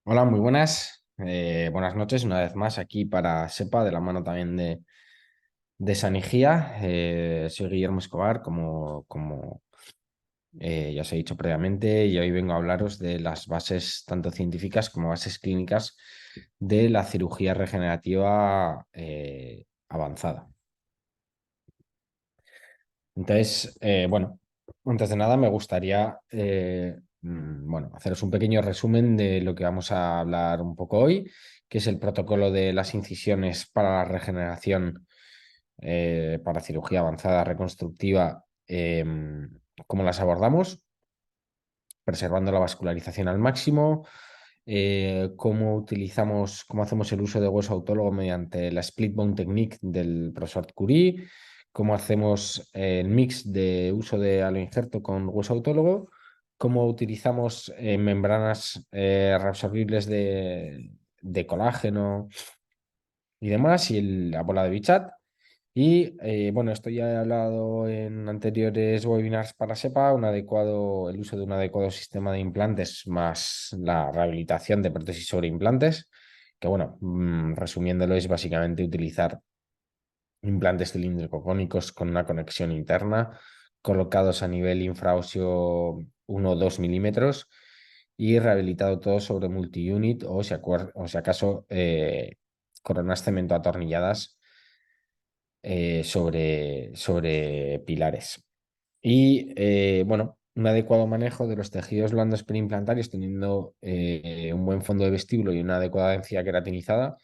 Hola, muy buenas. Buenas noches una vez más aquí para SEPA, de la mano también de Sanigía. Soy Guillermo Escobar, como ya os he dicho previamente, y hoy vengo a hablaros de las bases tanto científicas como bases clínicas de la cirugía regenerativa avanzada. Entonces, bueno, antes de nada me gustaría bueno, haceros un pequeño resumen de lo que vamos a hablar un poco hoy, que es el protocolo de las incisiones para la regeneración para cirugía avanzada reconstructiva, cómo las abordamos, preservando la vascularización al máximo, cómo hacemos el uso de hueso autólogo mediante la split bone technique del profesor Curie, cómo hacemos el mix de uso de aloinjerto con hueso autólogo, cómo utilizamos membranas reabsorbibles de colágeno y demás, y la bola de Bichat. Y bueno, esto ya he hablado en anteriores webinars para SEPA, el uso de un adecuado sistema de implantes más la rehabilitación de prótesis sobre implantes, que bueno, resumiéndolo es básicamente utilizar implantes cilíndrico-cónicos con una conexión interna, colocados a nivel infraóseo 1 o 2 milímetros y rehabilitado todo sobre multi-unit o si acaso coronas cemento atornilladas sobre pilares. Y bueno, un adecuado manejo de los tejidos blandos periimplantarios teniendo un buen fondo de vestíbulo y una adecuada densidad queratinizada.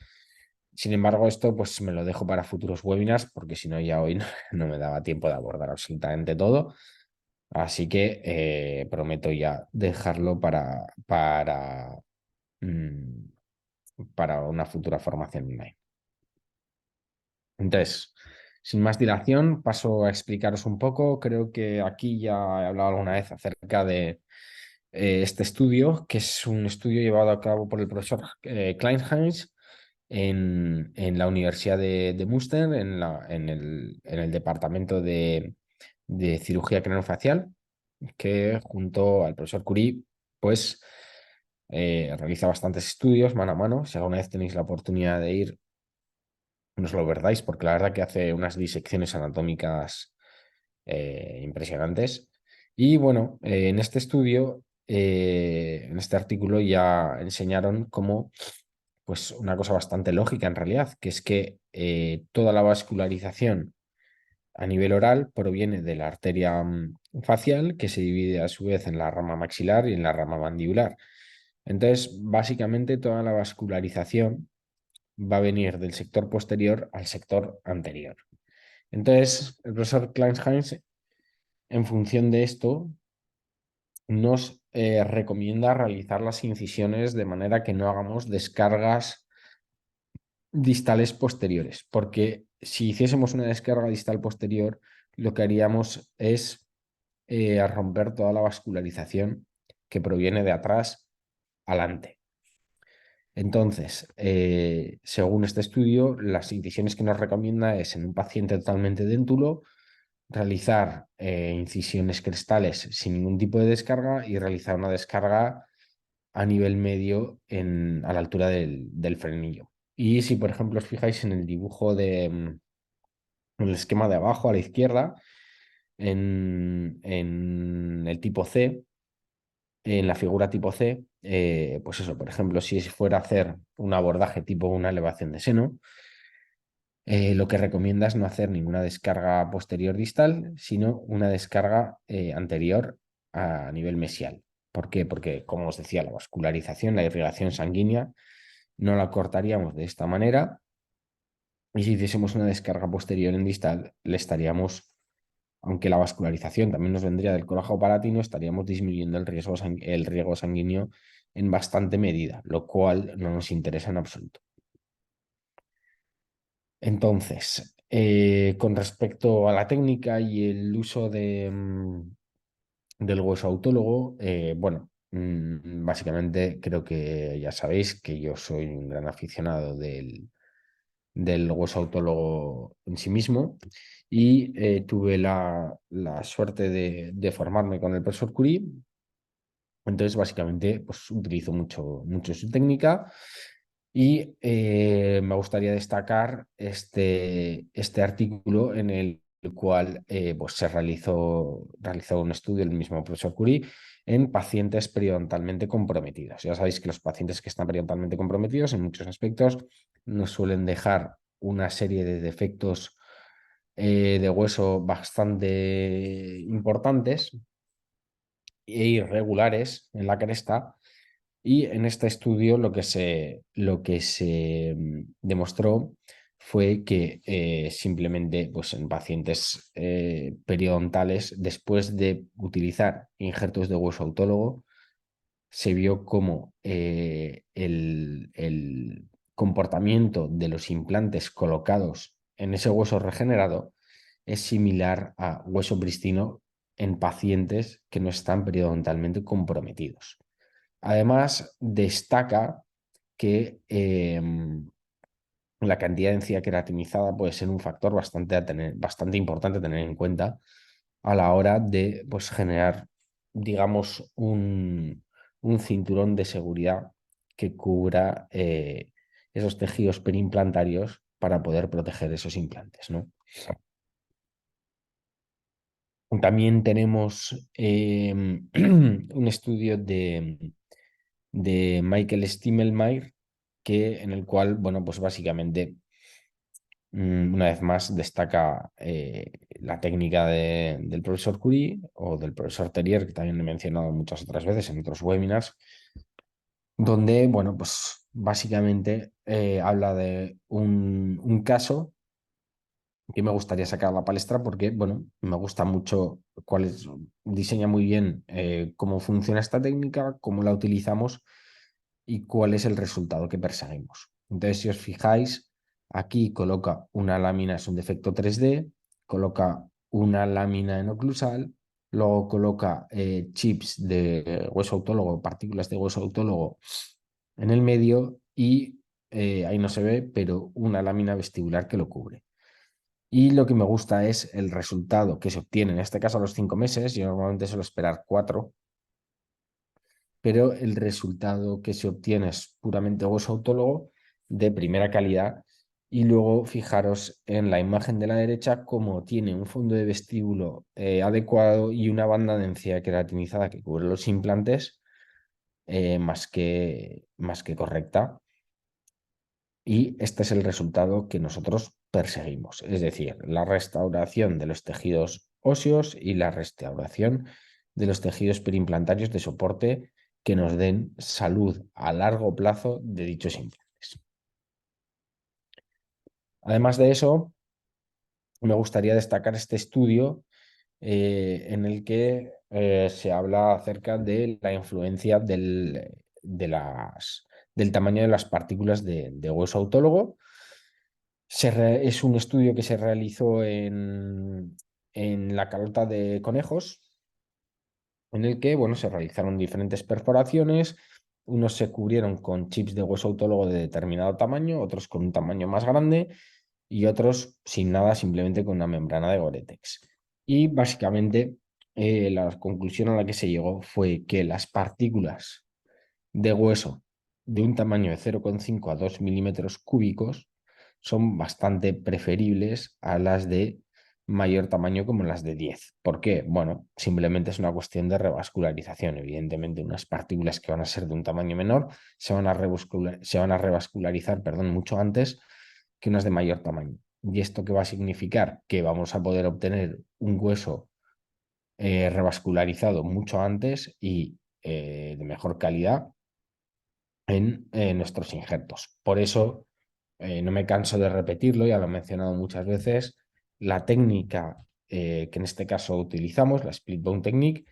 Sin embargo, esto pues me lo dejo para futuros webinars porque si no ya hoy no me daba tiempo de abordar absolutamente todo. Así que prometo ya dejarlo mm, para una futura formación online. Entonces, sin más dilación, paso a explicaros un poco. Creo que aquí ya he hablado alguna vez acerca de este estudio, que es un estudio llevado a cabo por el profesor Kleinhans en la Universidad de Münster, en el departamento de cirugía craneofacial, que junto al profesor Curie, pues realiza bastantes estudios mano a mano. Si alguna vez tenéis la oportunidad de ir, no os lo perdáis, porque la verdad que hace unas disecciones anatómicas impresionantes. Y bueno, en este estudio, en este artículo ya enseñaron cómo, pues una cosa bastante lógica en realidad, que es que toda la vascularización a nivel oral proviene de la arteria facial, que se divide a su vez en la rama maxilar y en la rama mandibular. Entonces, básicamente toda la vascularización va a venir del sector posterior al sector anterior. Entonces, el profesor Kleinhans, en función de esto, nos recomienda realizar las incisiones de manera que no hagamos descargas distales posteriores, porque si hiciésemos una descarga distal posterior, lo que haríamos es romper toda la vascularización que proviene de atrás adelante. Entonces, según este estudio, las incisiones que nos recomienda es en un paciente totalmente déntulo, realizar incisiones crestales sin ningún tipo de descarga y realizar una descarga a nivel medio a la altura del frenillo. Y si, por ejemplo, os fijáis en el dibujo en el esquema de abajo a la izquierda, en el tipo C, en la figura tipo C, pues eso, por ejemplo, si fuera a hacer un abordaje tipo una elevación de seno, lo que recomienda es no hacer ninguna descarga posterior distal, sino una descarga anterior a nivel mesial. ¿Por qué? Porque, como os decía, la vascularización, la irrigación sanguínea, no la cortaríamos de esta manera y si hiciésemos una descarga posterior en distal, le estaríamos, aunque la vascularización también nos vendría del colágeno palatino, estaríamos disminuyendo el riego sanguíneo en bastante medida, lo cual no nos interesa en absoluto. Entonces, con respecto a la técnica y el uso del hueso autólogo, bueno, básicamente creo que ya sabéis que yo soy un gran aficionado del hueso autólogo en sí mismo y tuve la suerte de formarme con el profesor Curie Entonces, básicamente, pues utilizo mucho su técnica y me gustaría destacar este artículo en el cual pues realizó un estudio el mismo profesor Curie en pacientes periodontalmente comprometidos. Ya sabéis que los pacientes que están periodontalmente comprometidos en muchos aspectos nos suelen dejar una serie de defectos de hueso bastante importantes e irregulares en la cresta. Y en este estudio lo que se demostró fue que simplemente pues, en pacientes periodontales, después de utilizar injertos de hueso autólogo, se vio como el comportamiento de los implantes colocados en ese hueso regenerado es similar a hueso pristino en pacientes que no están periodontalmente comprometidos. Además, destaca que la cantidad de encía queratinizada puede ser un factor bastante importante a tener en cuenta a la hora de pues, generar, digamos, un cinturón de seguridad que cubra esos tejidos perimplantarios para poder proteger esos implantes, ¿no? También tenemos un estudio de Michael Stimmelmeyer, en el cual, bueno, pues básicamente, una vez más, destaca la técnica del profesor Curie o del profesor Terrier, que también he mencionado muchas otras veces en otros webinars, donde, bueno, pues básicamente habla de un caso que me gustaría sacar a la palestra porque, bueno, me gusta mucho diseña muy bien cómo funciona esta técnica, cómo la utilizamos y cuál es el resultado que perseguimos. Entonces, si os fijáis, aquí coloca una lámina, es un defecto 3D, coloca una lámina en oclusal, luego coloca chips de hueso autólogo, partículas de hueso autólogo en el medio y ahí no se ve, pero una lámina vestibular que lo cubre. Y lo que me gusta es el resultado que se obtiene, en este caso a los 5 meses, yo normalmente suelo esperar 4, pero el resultado que se obtiene es puramente hueso autólogo de primera calidad. Y luego fijaros en la imagen de la derecha cómo tiene un fondo de vestíbulo adecuado y una banda de encía queratinizada que cubre los implantes más que correcta. Y este es el resultado que nosotros perseguimos, es decir, la restauración de los tejidos óseos y la restauración de los tejidos perimplantarios de soporte que nos den salud a largo plazo de dichos implantes. Además de eso, me gustaría destacar este estudio en el que se habla acerca de la influencia del tamaño de las partículas de hueso autólogo. Es un estudio que se realizó en la calota de conejos, en el que, bueno, se realizaron diferentes perforaciones. Unos se cubrieron con chips de hueso autólogo de determinado tamaño, otros con un tamaño más grande y otros sin nada, simplemente con una membrana de Goretex. Y básicamente la conclusión a la que se llegó fue que las partículas de hueso de un tamaño de 0,5 a 2 milímetros cúbicos son bastante preferibles a las de mayor tamaño como las de 10. ¿Por qué? Bueno, simplemente es una cuestión de revascularización. Evidentemente, unas partículas que van a ser de un tamaño menor se van a revascularizar, perdón, mucho antes que unas de mayor tamaño. ¿Y esto qué va a significar? Que vamos a poder obtener un hueso revascularizado mucho antes y de mejor calidad en nuestros injertos. Por eso, no me canso de repetirlo, ya lo he mencionado muchas veces, la técnica que en este caso utilizamos, la Split Bone Technique,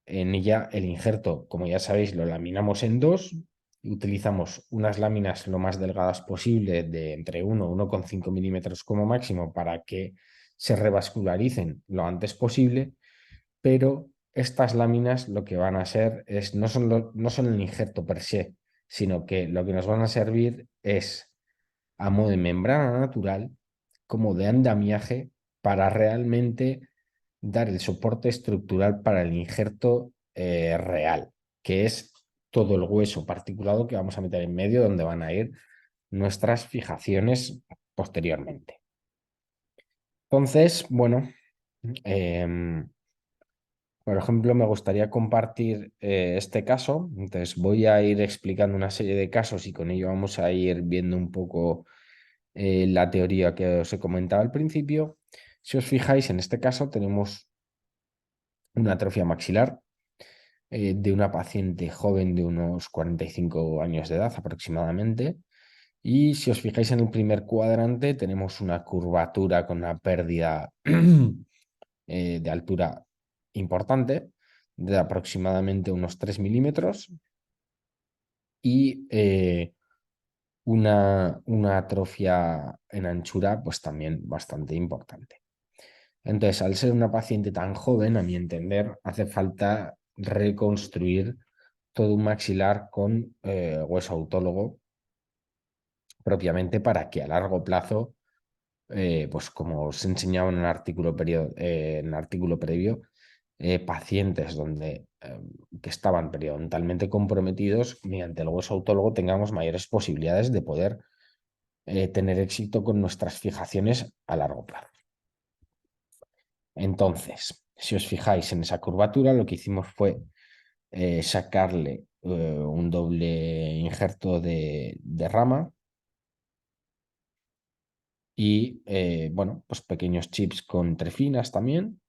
en ella el injerto, como ya sabéis, lo laminamos en dos, y utilizamos unas láminas lo más delgadas posible, de entre 1,5 milímetros como máximo, para que se revascularicen lo antes posible, pero estas láminas lo que van a ser no son el injerto per se, sino que lo que nos van a servir es a modo de membrana natural, como de andamiaje, para realmente dar el soporte estructural para el injerto real. que es todo el hueso particulado que vamos a meter en medio donde van a ir nuestras fijaciones posteriormente. Entonces, bueno, por ejemplo, me gustaría compartir este caso. Entonces, voy a ir explicando una serie de casos y con ello vamos a ir viendo un poco la teoría que os he comentado al principio. Si os fijáis, en este caso tenemos una atrofia maxilar de una paciente joven de unos 45 años de edad aproximadamente. Y si os fijáis en el primer cuadrante, tenemos una curvatura con una pérdida de altura importante, de aproximadamente unos 3 milímetros, y una atrofia en anchura, pues también bastante importante. Entonces, al ser una paciente tan joven, a mi entender, hace falta reconstruir todo un maxilar con hueso autólogo propiamente para que a largo plazo, pues como os enseñaba en en el artículo previo, pacientes que estaban periodontalmente comprometidos, mediante el hueso autólogo tengamos mayores posibilidades de poder tener éxito con nuestras fijaciones a largo plazo. Entonces, si os fijáis en esa curvatura, lo que hicimos fue sacarle un doble injerto de rama y, bueno, pues pequeños chips con trefinas también.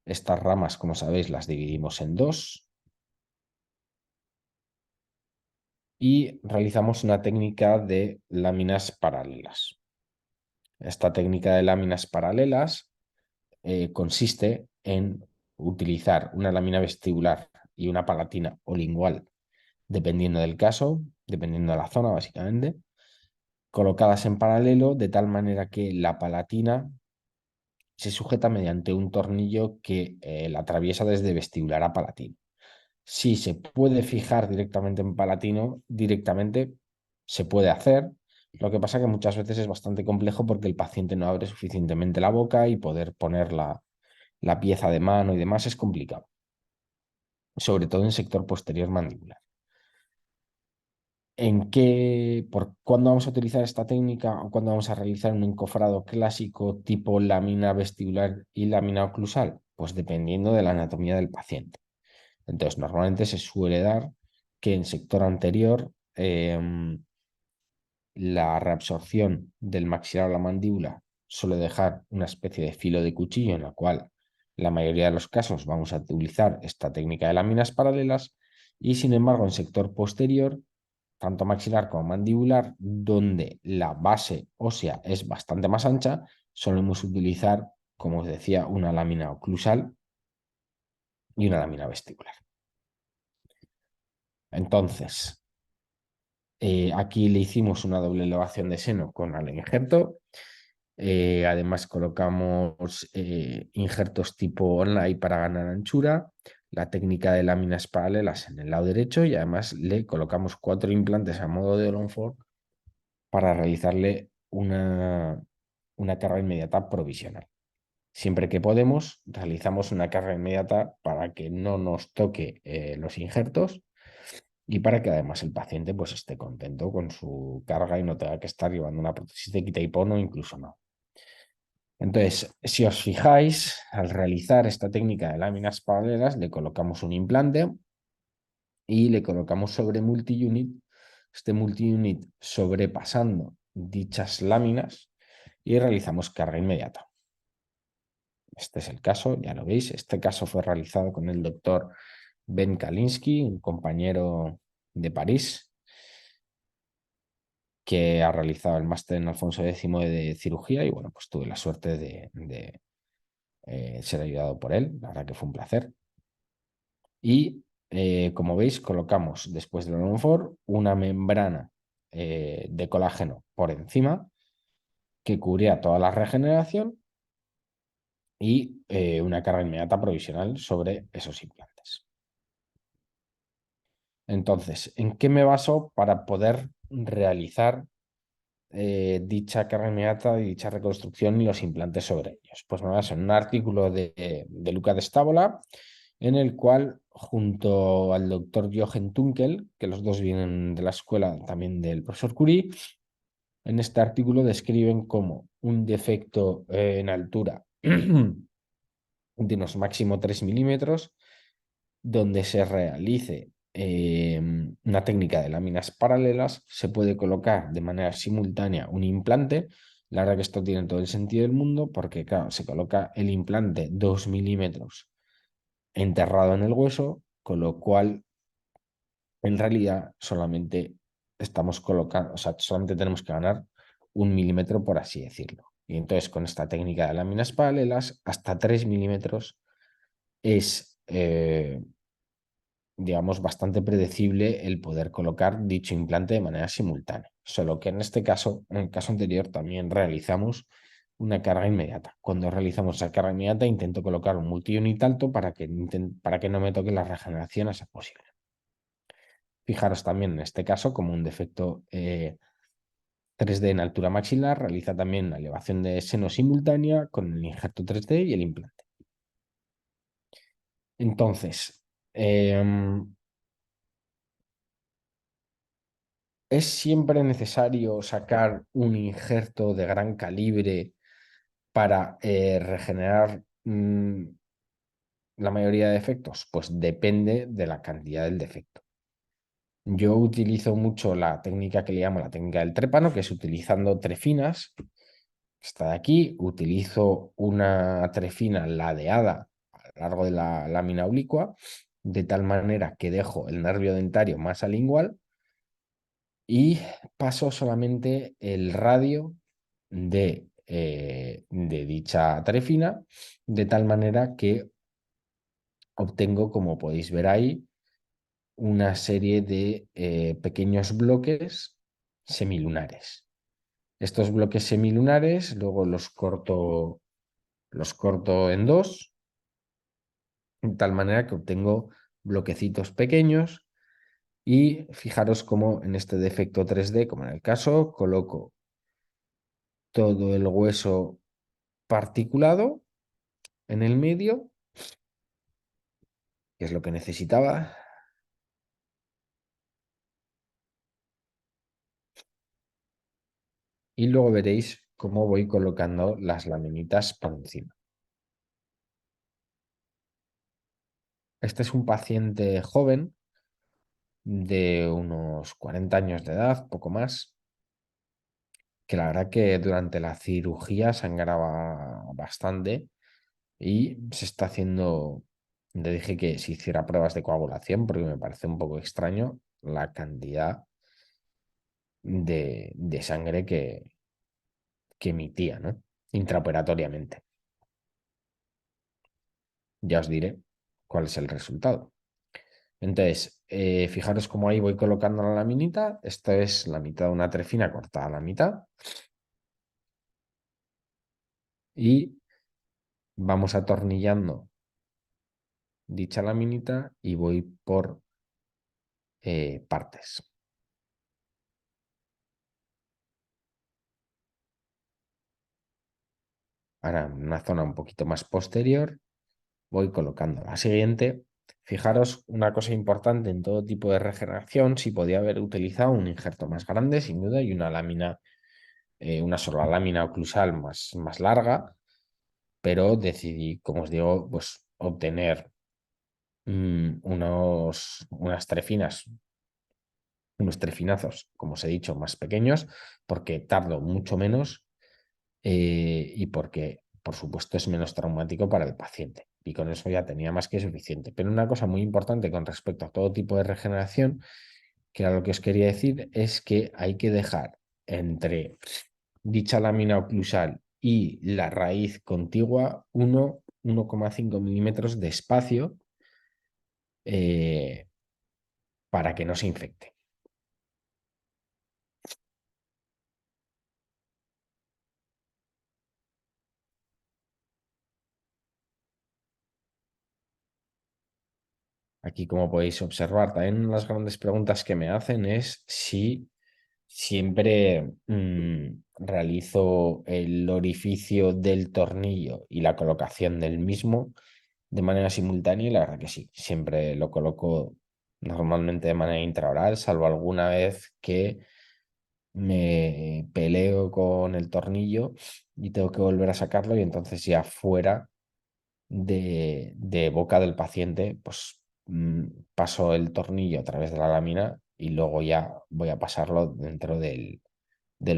Estas ramas, como sabéis, las dividimos en dos y realizamos una técnica de láminas paralelas. Esta técnica de láminas paralelas consiste en utilizar una lámina vestibular y una palatina o lingual, dependiendo del caso, dependiendo de la zona, básicamente, colocadas en paralelo de tal manera que la palatina se sujeta mediante un tornillo que la atraviesa desde vestibular a palatino. Si se puede fijar directamente en palatino, directamente se puede hacer. Lo que pasa que muchas veces es bastante complejo porque el paciente no abre suficientemente la boca y poder poner la pieza de mano y demás es complicado, sobre todo en sector posterior mandibular. ¿Cuándo vamos a utilizar esta técnica o cuándo vamos a realizar un encofrado clásico tipo lámina vestibular y lámina oclusal? Pues dependiendo de la anatomía del paciente. Entonces, normalmente se suele dar que en sector anterior la reabsorción del maxilar a la mandíbula suele dejar una especie de filo de cuchillo en la cual la mayoría de los casos vamos a utilizar esta técnica de láminas paralelas y sin embargo en sector posterior, tanto maxilar como mandibular, donde la base ósea es bastante más ancha, solemos utilizar, como os decía, una lámina oclusal y una lámina vestibular. Entonces, aquí le hicimos una doble elevación de seno con el injerto. Además colocamos injertos tipo online para ganar anchura, la técnica de láminas paralelas en el lado derecho y además le colocamos 4 implantes a modo de Olenford para realizarle una carga inmediata provisional. Siempre que podemos, realizamos una carga inmediata para que no nos toque los injertos y para que además el paciente pues, esté contento con su carga y no tenga que estar llevando una prótesis de quita y pon o incluso no. Entonces, si os fijáis, al realizar esta técnica de láminas paralelas, le colocamos un implante y le colocamos sobre multi-unit, este multi-unit sobrepasando dichas láminas y realizamos carga inmediata. Este es el caso, ya lo veis. Este caso fue realizado con el doctor Ben Kalinsky, un compañero de París, que ha realizado el máster en Alfonso X de cirugía y bueno, pues tuve la suerte de ser ayudado por él. La verdad que fue un placer. Y como veis, colocamos después del Onfor una membrana de colágeno por encima que cubría toda la regeneración y una carga inmediata provisional sobre esos implantes. Entonces, ¿en qué me baso para poder realizar dicha carga inmediata y dicha reconstrucción y los implantes sobre ellos? Pues me baso en un artículo de Luca de Stavola, en el cual, junto al doctor Jochen Tunkel, que los dos vienen de la escuela también del profesor Curie, en este artículo describen como un defecto en altura de unos máximo 3 milímetros, donde se realice una técnica de láminas paralelas, se puede colocar de manera simultánea un implante. La verdad que esto tiene todo el sentido del mundo porque, claro, se coloca el implante 2 milímetros enterrado en el hueso, con lo cual en realidad solamente estamos colocando, o sea, solamente tenemos que ganar 1 milímetro, por así decirlo. Y entonces con esta técnica de láminas paralelas, hasta 3 milímetros es, digamos, bastante predecible el poder colocar dicho implante de manera simultánea. Solo que en este caso, en el caso anterior, también realizamos una carga inmediata. Cuando realizamos esa carga inmediata, intento colocar un multiunit alto para que no me toque la regeneración a ser posible. Fijaros también en este caso como un defecto 3D en altura maxilar, realiza también la elevación de seno simultánea con el injerto 3D y el implante. Entonces, ¿es siempre necesario sacar un injerto de gran calibre para regenerar la mayoría de defectos? Pues depende de la cantidad del defecto. Yo utilizo mucho la técnica que le llamo la técnica del trépano, que es utilizando trefinas. Está de aquí, utilizo una trefina ladeada a lo largo de la lámina oblicua, de tal manera que dejo el nervio dentario más alingual y paso solamente el radio de dicha trefina, de tal manera que obtengo, como podéis ver ahí, una serie de pequeños bloques semilunares. Estos bloques semilunares luego los corto en dos, de tal manera que obtengo bloquecitos pequeños y fijaros cómo en este defecto 3D, como en el caso, coloco todo el hueso particulado en el medio, que es lo que necesitaba, y luego veréis cómo voy colocando las laminitas por encima. Este es un paciente joven de unos 40 años de edad, poco más, que la verdad que durante la cirugía sangraba bastante y se está haciendo, le dije que se hiciera pruebas de coagulación porque me parece un poco extraño la cantidad de sangre que emitía, ¿no? Intraoperatoriamente. Ya os diré cuál es el resultado. Entonces, fijaros cómo ahí voy colocando la laminita. Esta es la mitad de una trefina cortada a la mitad. Y vamos atornillando dicha laminita y voy por partes. Ahora, en una zona un poquito más posterior, voy colocando la siguiente. Fijaros, una cosa importante en todo tipo de regeneración, si podía haber utilizado un injerto más grande, sin duda, y una lámina, una sola lámina oclusal más larga, pero decidí, como os digo, pues obtener unas trefinas, unos trefinazos, como os he dicho, más pequeños, porque tardo mucho menos y porque, por supuesto, es menos traumático para el paciente. Y con eso ya tenía más que suficiente. Pero una cosa muy importante con respecto a todo tipo de regeneración, que era lo que os quería decir, es que hay que dejar entre dicha lámina oclusal y la raíz contigua 1,5 milímetros de espacio eh, para que no se infecte. Aquí, como podéis observar, también una de las grandes preguntas que me hacen es si siempre realizo el orificio del tornillo y la colocación del mismo de manera simultánea y la verdad que sí, siempre lo coloco normalmente de manera intraoral, salvo alguna vez que me peleo con el tornillo y tengo que volver a sacarlo y entonces ya fuera de boca del paciente, pues paso el tornillo a través de la lámina y luego ya voy a pasarlo dentro del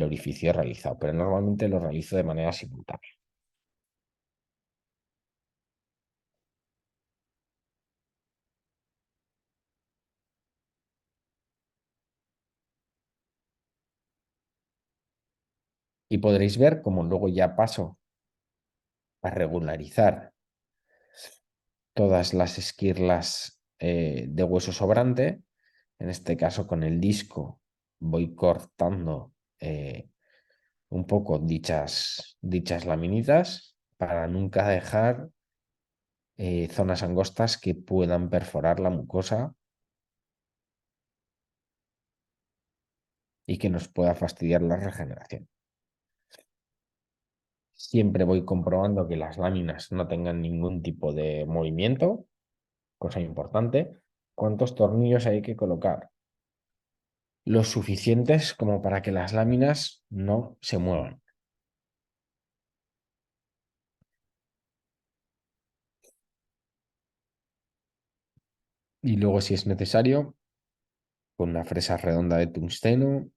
orificio realizado, pero normalmente lo realizo de manera simultánea. Y podréis ver cómo luego ya paso a regularizar todas las esquirlas de hueso sobrante. En este caso, con el disco voy cortando un poco dichas laminitas para nunca dejar zonas angostas que puedan perforar la mucosa y que nos pueda fastidiar la regeneración. Siempre voy comprobando que las láminas no tengan ningún tipo de movimiento, cosa importante. ¿Cuántos tornillos hay que colocar? Los suficientes como para que las láminas no se muevan. Y luego, si es necesario, con una fresa redonda de tungsteno,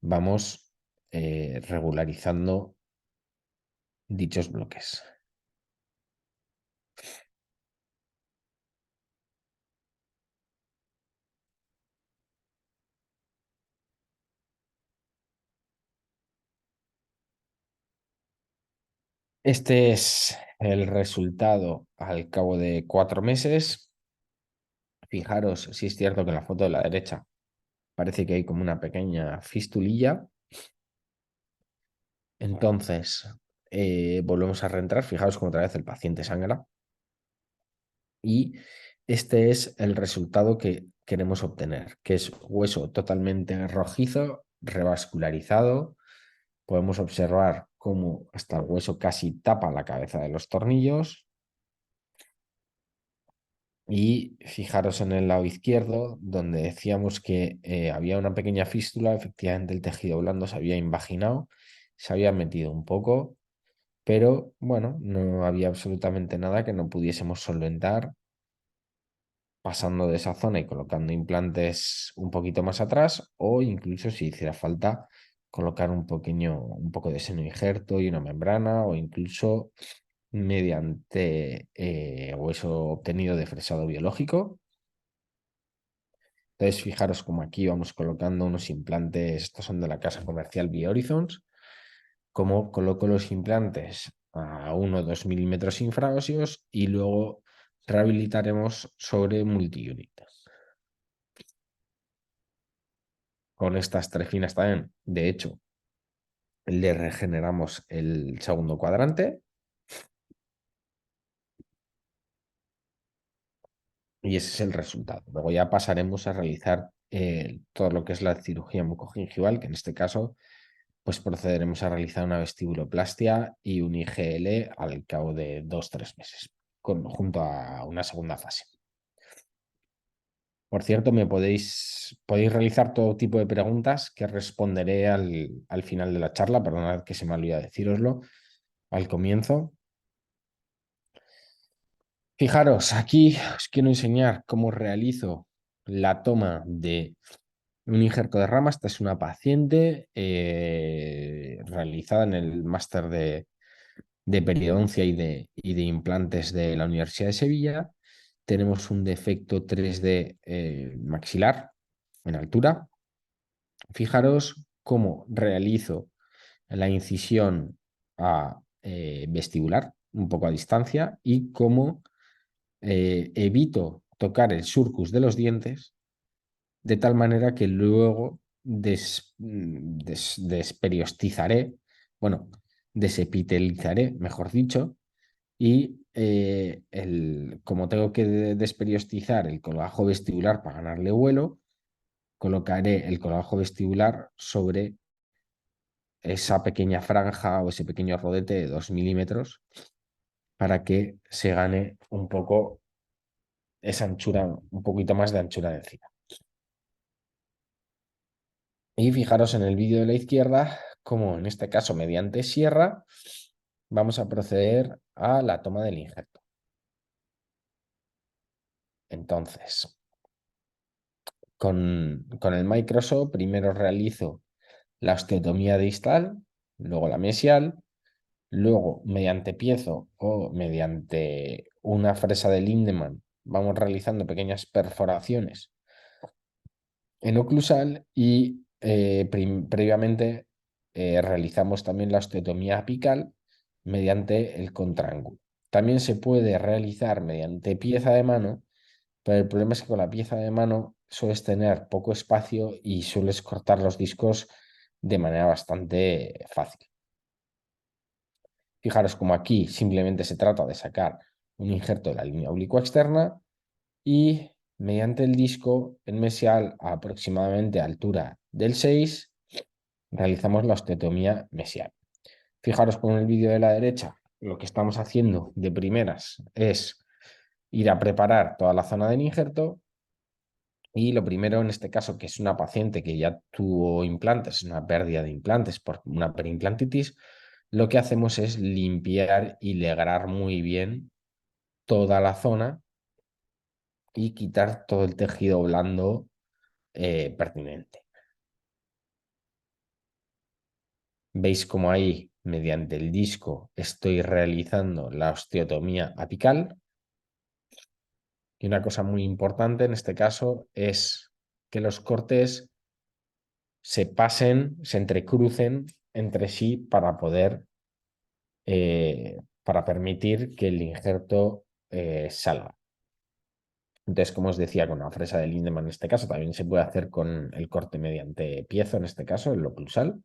vamos regularizando dichos bloques. Este es el resultado al cabo de 4 meses. Fijaros si es cierto que en la foto de la derecha parece que hay como una pequeña fistulilla. Entonces, volvemos a reentrar. Fijaros como otra vez el paciente sangra. Y este es el resultado que queremos obtener, que es hueso totalmente rojizo, revascularizado. Podemos observar cómo hasta el hueso casi tapa la cabeza de los tornillos. Y fijaros en el lado izquierdo, donde decíamos que había una pequeña fístula, efectivamente el tejido blando se había invaginado, se había metido un poco, pero bueno, no había absolutamente nada que no pudiésemos solventar pasando de esa zona y colocando implantes un poquito más atrás, o incluso si hiciera falta colocar un poco de seno injerto y una membrana, o incluso mediante hueso obtenido de fresado biológico. Entonces, fijaros como aquí vamos colocando unos implantes, estos son de la casa comercial Biohorizons, como coloco los implantes a 1 o 2 milímetros infraóseos y luego rehabilitaremos sobre multiunit. Con estas tres finas también, de hecho, le regeneramos el segundo cuadrante y ese es el resultado. Luego ya pasaremos a realizar todo lo que es la cirugía mucogingival, que en este caso pues procederemos a realizar una vestibuloplastia y un IGL al cabo de 2 o 3 meses, junto a una segunda fase. Por cierto, podéis realizar todo tipo de preguntas que responderé al final de la charla. Perdonad que se me olvidó decíroslo al comienzo. Fijaros, aquí os quiero enseñar cómo realizo la toma de un injerto de rama. Esta es una paciente realizada en el máster de periodoncia y de implantes de la Universidad de Sevilla. Tenemos un defecto 3D maxilar en altura. Fijaros cómo realizo la incisión vestibular, un poco a distancia, y cómo evito tocar el surcus de los dientes de tal manera que luego desperiostizaré, bueno, desepitelizaré, mejor dicho, y como tengo que desperiostizar el colgajo vestibular para ganarle vuelo, colocaré el colgajo vestibular sobre esa pequeña franja o ese pequeño rodete de 2 milímetros para que se gane un poco esa anchura, un poquito más de anchura de encima. Y fijaros en el vídeo de la izquierda, como en este caso mediante sierra, vamos a proceder a la toma del injerto. Entonces, con el Microsoft primero realizo la osteotomía distal, luego la mesial, luego mediante piezo o mediante una fresa de Lindemann vamos realizando pequeñas perforaciones en oclusal y previamente realizamos también la osteotomía apical mediante el contraángulo. También se puede realizar mediante pieza de mano, pero el problema es que con la pieza de mano sueles tener poco espacio y sueles cortar los discos de manera bastante fácil. Fijaros como aquí simplemente se trata de sacar un injerto de la línea oblicua externa y mediante el disco en mesial a aproximadamente altura del 6 realizamos la osteotomía mesial. Fijaros con el vídeo de la derecha, lo que estamos haciendo de primeras es ir a preparar toda la zona del injerto y lo primero en este caso, que es una paciente que ya tuvo implantes, una pérdida de implantes por una perimplantitis, lo que hacemos es limpiar y legrar muy bien toda la zona y quitar todo el tejido blando pertinente. Veis como ahí, mediante el disco, estoy realizando la osteotomía apical. Y una cosa muy importante en este caso es que los cortes se pasen, se entrecrucen entre sí para permitir que el injerto salga. Entonces, como os decía, con la fresa de Lindemann en este caso, también se puede hacer con el corte mediante piezo, en este caso, el oclusal.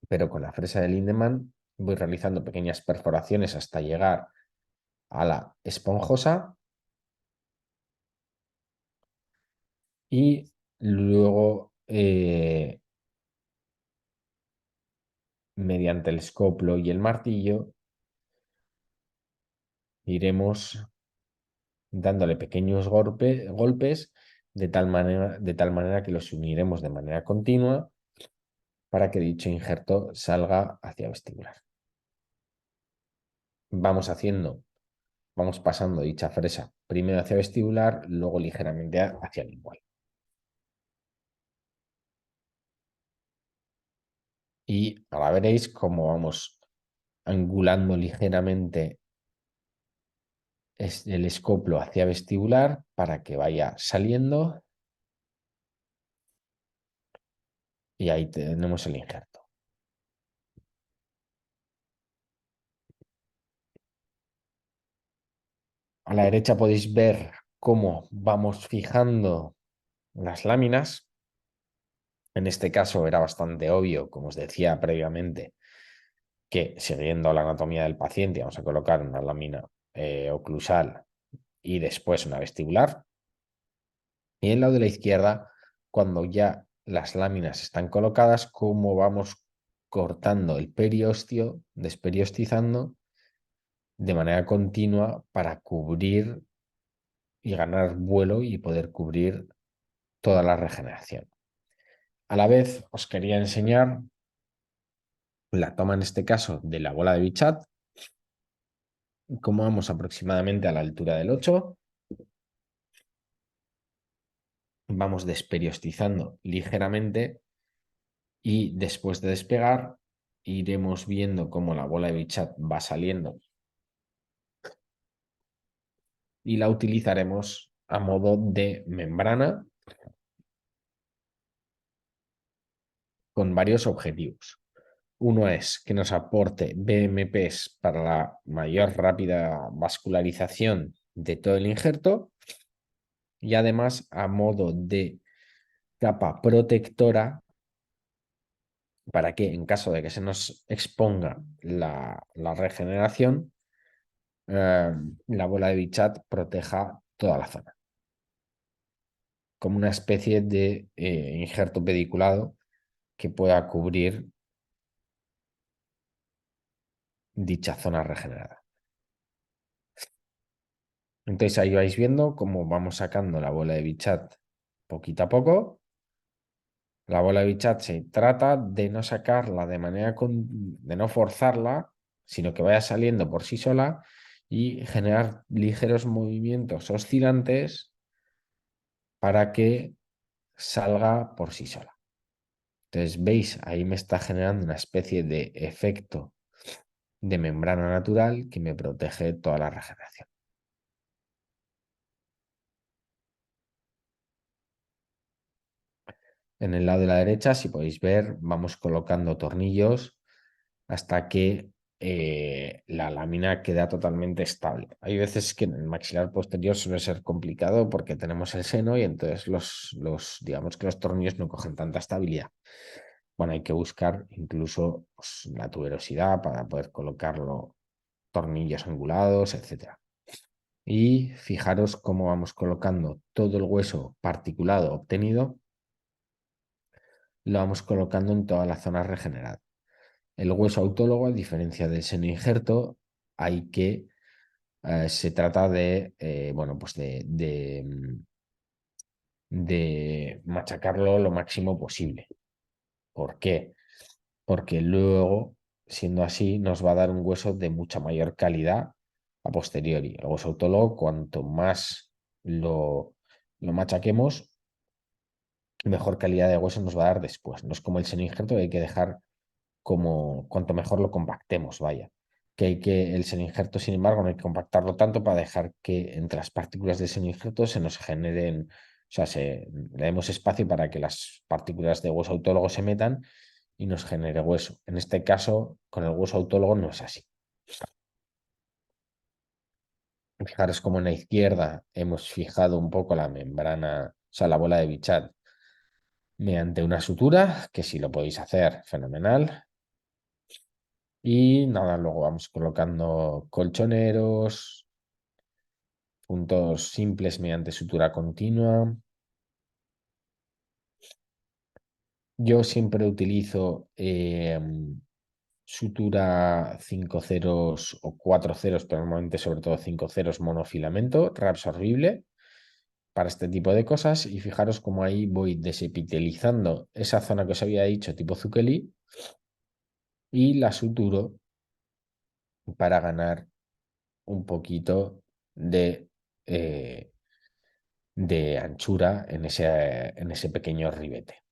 Pero con la fresa de Lindemann voy realizando pequeñas perforaciones hasta llegar a la esponjosa y luego mediante el escoplo y el martillo iremos dándole pequeños golpes de tal manera que los uniremos de manera continua para que dicho injerto salga hacia vestibular. Vamos pasando dicha fresa primero hacia vestibular, luego ligeramente hacia lingual. Y ahora veréis cómo vamos angulando ligeramente el escoplo hacia vestibular para que vaya saliendo y ahí tenemos el injerto. A la derecha podéis ver cómo vamos fijando las láminas. En este caso era bastante obvio, como os decía previamente, que siguiendo la anatomía del paciente vamos a colocar una lámina oclusal y después una vestibular. Y en el lado de la izquierda, cuando ya las láminas están colocadas, cómo vamos cortando el periostio, desperiostizando de manera continua para cubrir y ganar vuelo y poder cubrir toda la regeneración. A la vez os quería enseñar la toma en este caso de la bola de Bichat, como vamos aproximadamente a la altura del 8, vamos desperiostizando ligeramente y después de despegar iremos viendo cómo la bola de Bichat va saliendo y la utilizaremos a modo de membrana con varios objetivos. Uno es que nos aporte BMPs para la mayor rápida vascularización de todo el injerto y además a modo de capa protectora para que en caso de que se nos exponga la regeneración, la bola de Bichat proteja toda la zona, como una especie de injerto pediculado que pueda cubrir dicha zona regenerada. Entonces ahí vais viendo cómo vamos sacando la bola de Bichat poquito a poco. La bola de Bichat se trata de no sacarla de manera de no forzarla, sino que vaya saliendo por sí sola y generar ligeros movimientos oscilantes para que salga por sí sola. Entonces, veis, ahí me está generando una especie de efecto de membrana natural que me protege toda la regeneración. En el lado de la derecha, si podéis ver, vamos colocando tornillos hasta que la lámina queda totalmente estable. Hay veces que en el maxilar posterior suele ser complicado porque tenemos el seno y entonces digamos que los tornillos no cogen tanta estabilidad. Bueno, hay que buscar incluso pues, la tuberosidad para poder colocarlo, tornillos angulados, etcétera. Y fijaros cómo vamos colocando todo el hueso particulado obtenido, lo vamos colocando en toda la zona regenerada. El hueso autólogo, a diferencia del seno injerto, hay que, se trata de, bueno, pues de machacarlo lo máximo posible. ¿Por qué? Porque luego, siendo así, nos va a dar un hueso de mucha mayor calidad a posteriori. El hueso autólogo, cuanto más lo machaquemos, mejor calidad de hueso nos va a dar después. No es como el seno injerto, hay que dejar como cuanto mejor lo compactemos, vaya. Que hay que el seno injerto, sin embargo, no hay que compactarlo tanto para dejar que entre las partículas del seno injerto se nos generen, o sea, le demos espacio para que las partículas de hueso autólogo se metan y nos genere hueso. En este caso, con el hueso autólogo no es así. Fijaros como en la izquierda hemos fijado un poco la membrana, o sea, la bola de Bichat mediante una sutura, que si lo podéis hacer, fenomenal. Y nada, luego vamos colocando colchoneros, puntos simples mediante sutura continua. Yo siempre utilizo sutura 5 ceros o 4 ceros, pero normalmente sobre todo 5 ceros monofilamento reabsorbible para este tipo de cosas. Y fijaros cómo ahí voy desepitelizando esa zona que os había dicho tipo Zucchelli y la suturo para ganar un poquito de, eh, de anchura en ese pequeño ribete.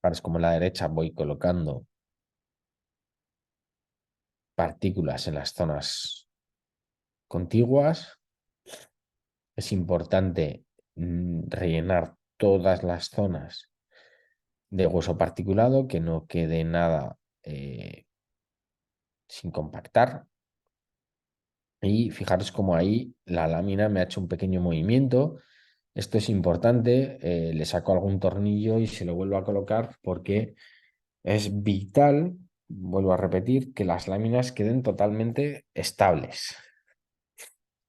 Ahora es como en la derecha voy colocando partículas en las zonas contiguas. Es importante rellenar todas las zonas de hueso particulado, que no quede nada sin compactar. Y fijaros como ahí la lámina me ha hecho un pequeño movimiento. Esto es importante, le saco algún tornillo y se lo vuelvo a colocar porque es vital, vuelvo a repetir, que las láminas queden totalmente estables.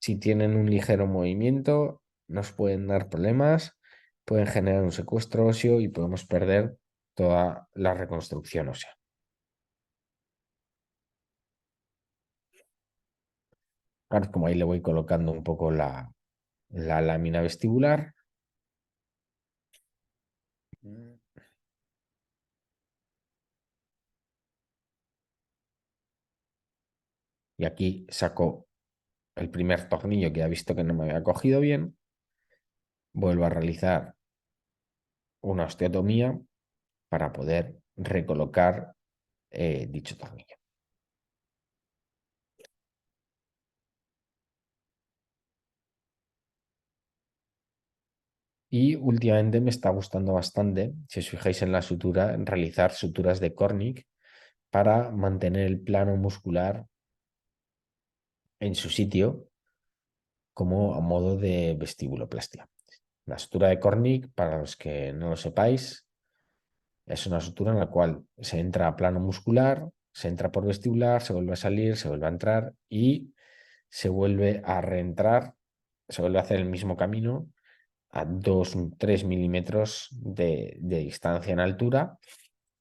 Si tienen un ligero movimiento, nos pueden dar problemas, pueden generar un secuestro óseo y podemos perder toda la reconstrucción ósea. Ahora, como ahí le voy colocando un poco la lámina vestibular. Y aquí saco el primer tornillo que ha visto que no me había cogido bien. Vuelvo a realizar una osteotomía para poder recolocar dicho tornillo. Y últimamente me está gustando bastante, si os fijáis en la sutura, en realizar suturas de Cornick para mantener el plano muscular en su sitio como a modo de vestibuloplastia. La sutura de Cornick, para los que no lo sepáis, es una sutura en la cual se entra a plano muscular, se entra por vestibular, se vuelve a salir, se vuelve a entrar y se vuelve a reentrar, se vuelve a hacer el mismo camino a 2-3 milímetros de distancia en altura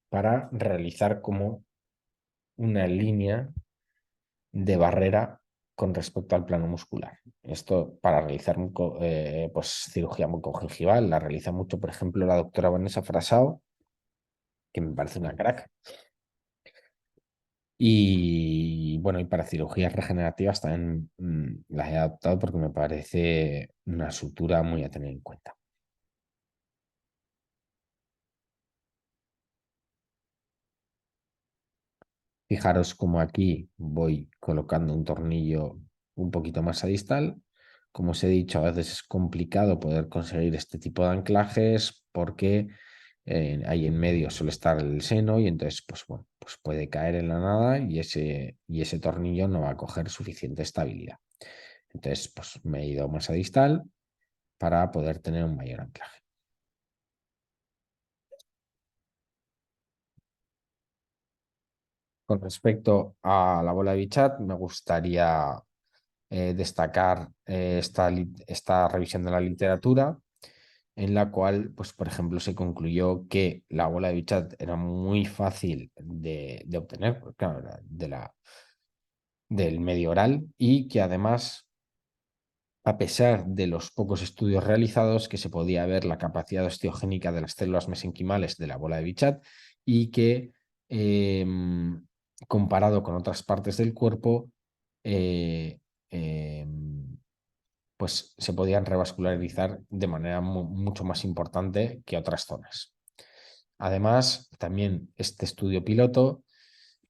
para realizar como una línea de barrera con respecto al plano muscular. Esto para realizar pues, cirugía mucogingival la realiza mucho, por ejemplo, la doctora Vanessa Frasao, que me parece una crack. Y bueno, y para cirugías regenerativas también las he adoptado porque me parece una sutura muy a tener en cuenta. Fijaros como aquí voy colocando un tornillo un poquito más a distal. Como os he dicho, a veces es complicado poder conseguir este tipo de anclajes porque ahí en medio suele estar el seno y entonces pues bueno, pues puede caer en la nada y ese tornillo no va a coger suficiente estabilidad. Entonces pues me he ido más a distal para poder tener un mayor anclaje. Con respecto a la bola de Bichat, me gustaría destacar esta revisión de la literatura, en la cual, pues, por ejemplo, se concluyó que la bola de Bichat era muy fácil de obtener, porque, claro, era del medio oral, y que además, a pesar de los pocos estudios realizados, que se podía ver la capacidad osteogénica de las células mesenquimales de la bola de Bichat y que, comparado con otras partes del cuerpo, eh, em, pues se podían revascularizar de manera mucho más importante que otras zonas. Además, también este estudio piloto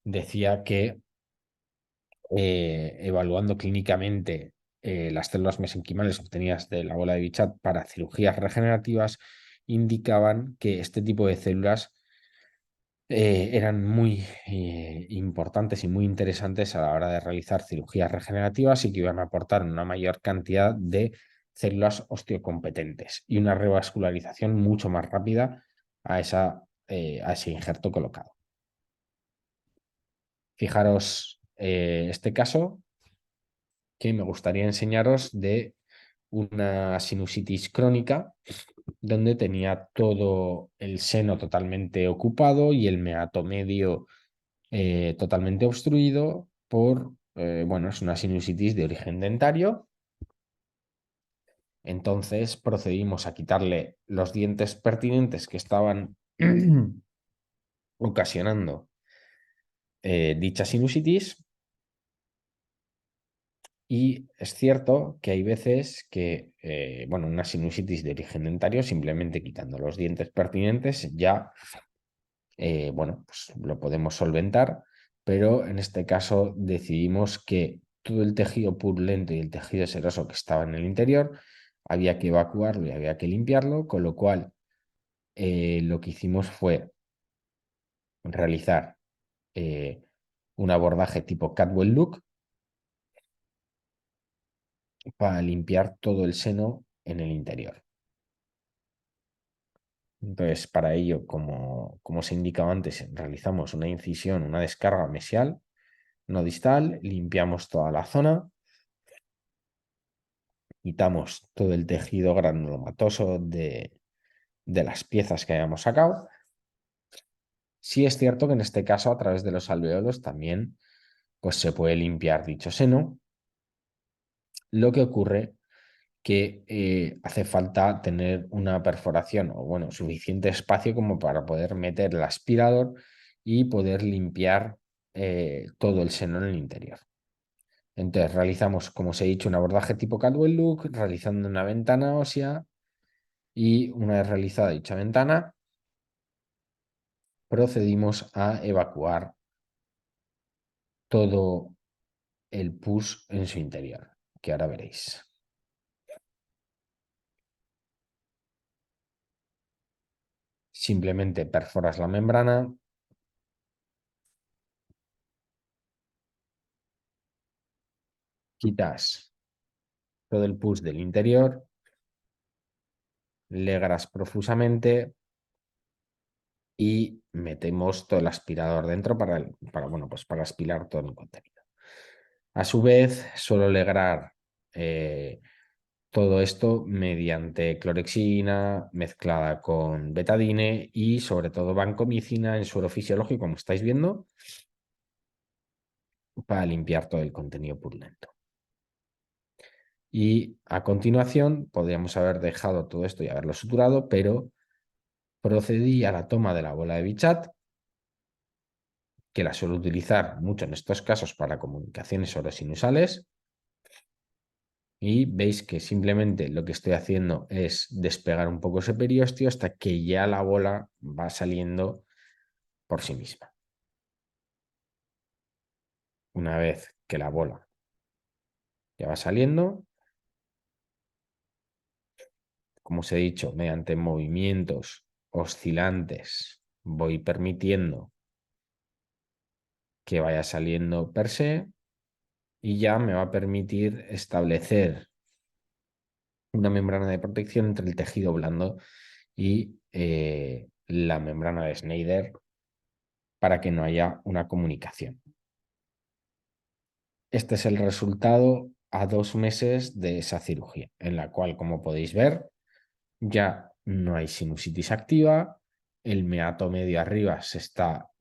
decía que evaluando clínicamente las células mesenquimales obtenidas de la bola de Bichat para cirugías regenerativas, indicaban que este tipo de células eran muy importantes y muy interesantes a la hora de realizar cirugías regenerativas y que iban a aportar una mayor cantidad de células osteocompetentes y una revascularización mucho más rápida a ese injerto colocado. Fijaros este caso que me gustaría enseñaros de una sinusitis crónica donde tenía todo el seno totalmente ocupado y el meato medio totalmente obstruido bueno, es una sinusitis de origen dentario. Entonces procedimos a quitarle los dientes pertinentes que estaban ocasionando dicha sinusitis. Y es cierto que hay veces que, bueno, una sinusitis de origen dentario, simplemente quitando los dientes pertinentes, ya bueno, pues lo podemos solventar, pero en este caso decidimos que todo el tejido purulento y el tejido seroso que estaba en el interior había que evacuarlo y había que limpiarlo, con lo cual lo que hicimos fue realizar eh, un abordaje tipo Catwell Look para limpiar todo el seno en el interior. Entonces, para ello, como se indicaba antes, realizamos una incisión, una descarga mesial, no distal, limpiamos toda la zona, quitamos todo el tejido granulomatoso de las piezas que hayamos sacado. Sí es cierto que en este caso, a través de los alveolos, también pues, se puede limpiar dicho seno. Lo que ocurre que hace falta tener una perforación o, bueno, suficiente espacio como para poder meter el aspirador y poder limpiar todo el seno en el interior. Entonces realizamos, como os he dicho, un abordaje tipo Caldwell Look, realizando una ventana ósea y una vez realizada dicha ventana, procedimos a evacuar todo el pus en su interior, que ahora veréis. Simplemente perforas la membrana, quitas todo el pus del interior, legras profusamente y metemos todo el aspirador dentro bueno, pues para aspirar todo el contenido. A su vez, suelo legrar Todo esto mediante clorexina mezclada con betadine y sobre todo vancomicina en suero fisiológico, como estáis viendo, para limpiar todo el contenido purulento. Y a continuación podríamos haber dejado todo esto y haberlo suturado, pero procedí a la toma de la bola de Bichat, que la suelo utilizar mucho en estos casos para comunicaciones orosinusales. Y veis que simplemente lo que estoy haciendo es despegar un poco ese periósteo hasta que ya la bola va saliendo por sí misma. Una vez que la bola ya va saliendo, como os he dicho, mediante movimientos oscilantes voy permitiendo que vaya saliendo per se y ya me va a permitir establecer una membrana de protección entre el tejido blando y la membrana de Schneider para que no haya una comunicación. Este es el resultado a 2 meses de esa cirugía, en la cual, como podéis ver, ya no hay sinusitis activa, el meato medio arriba está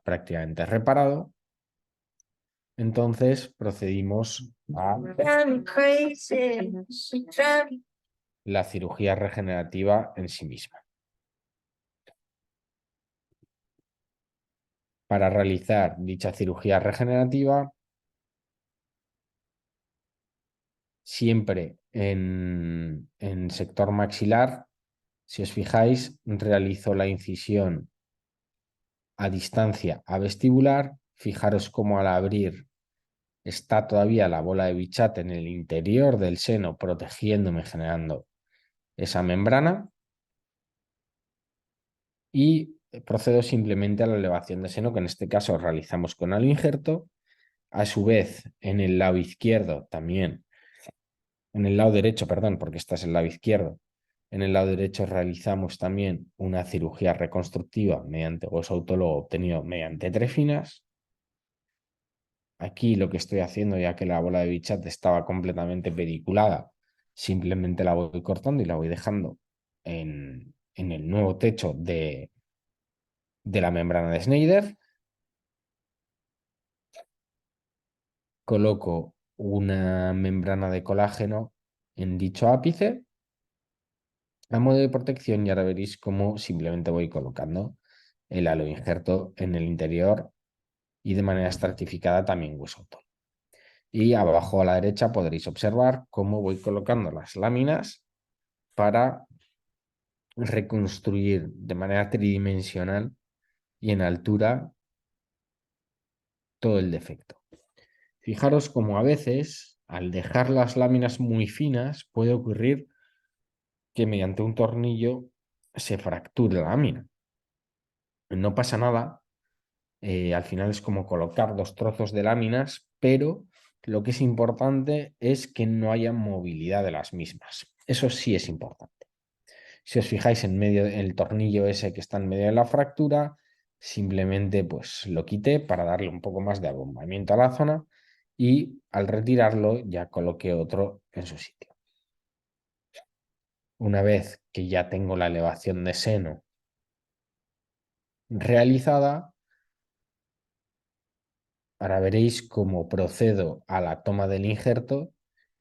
prácticamente reparado. Entonces procedimos a la cirugía regenerativa en sí misma. Para realizar dicha cirugía regenerativa, siempre en sector maxilar, si os fijáis, realizo la incisión a distancia a vestibular. Fijaros cómo al abrir está todavía la bola de Bichat en el interior del seno, protegiéndome, generando esa membrana. Y procedo simplemente a la elevación de seno, que en este caso realizamos con halo injerto. A su vez, en el lado izquierdo también, en el lado derecho, perdón, porque este es el lado izquierdo. En el lado derecho realizamos también una cirugía reconstructiva mediante hueso autólogo obtenido mediante trefinas. Aquí lo que estoy haciendo, ya que la bola de Bichat estaba completamente pediculada, simplemente la voy cortando y la voy dejando en el nuevo techo de la membrana de Schneider. Coloco una membrana de colágeno en dicho ápice a modo de protección y ahora veréis cómo simplemente voy colocando el halo injerto en el interior y de manera estratificada también hueso autónomo. Y abajo a la derecha podréis observar cómo voy colocando las láminas para reconstruir de manera tridimensional y en altura todo el defecto. Fijaros cómo a veces, al dejar las láminas muy finas, puede ocurrir que mediante un tornillo se fracture la lámina. No pasa nada, al final es como colocar 2 trozos de láminas, pero lo que es importante es que no haya movilidad de las mismas. Eso sí es importante. Si os fijáis en medio del tornillo ese que está en medio de la fractura, simplemente pues lo quité para darle un poco más de abombamiento a la zona y al retirarlo ya coloqué otro en su sitio. Una vez que ya tengo la elevación de seno realizada, ahora veréis cómo procedo a la toma del injerto,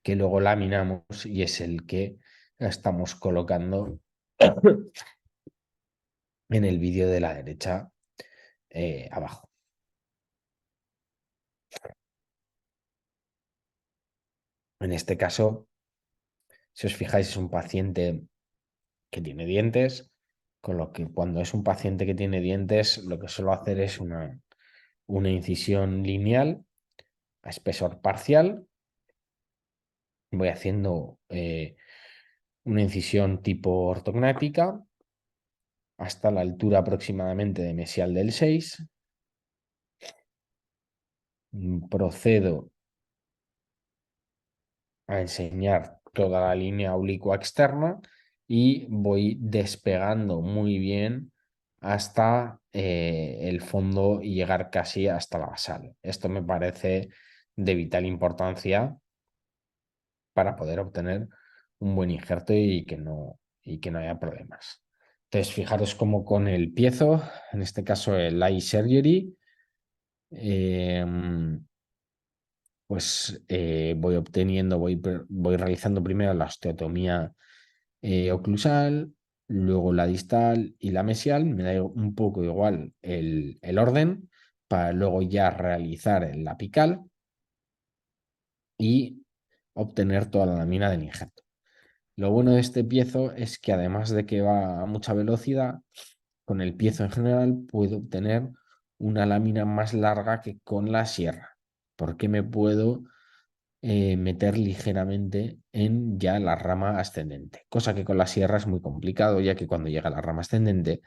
que luego laminamos y es el que estamos colocando en el vídeo de la derecha abajo. En este caso, si os fijáis, es un paciente que tiene dientes, con lo que cuando es un paciente que tiene dientes, lo que suelo hacer es una incisión lineal a espesor parcial. Voy haciendo una incisión tipo ortognática hasta la altura aproximadamente de mesial del 6. Procedo a enseñar toda la línea oblicua externa y voy despegando muy bien hasta el fondo y llegar casi hasta la basal. Esto me parece de vital importancia para poder obtener un buen injerto y que no haya problemas. Entonces, fijaros cómo con el piezo, en este caso el eye surgery, pues voy obteniendo, voy realizando primero la osteotomía oclusal, luego la distal y la mesial. Me da un poco igual el orden para luego ya realizar la apical y obtener toda la lámina del injerto. Lo bueno de este piezo es que además de que va a mucha velocidad, con el piezo en general puedo obtener una lámina más larga que con la sierra, porque me puedo meter ligeramente en ya la rama ascendente, cosa que con la sierra es muy complicado, ya que cuando llega a la rama ascendente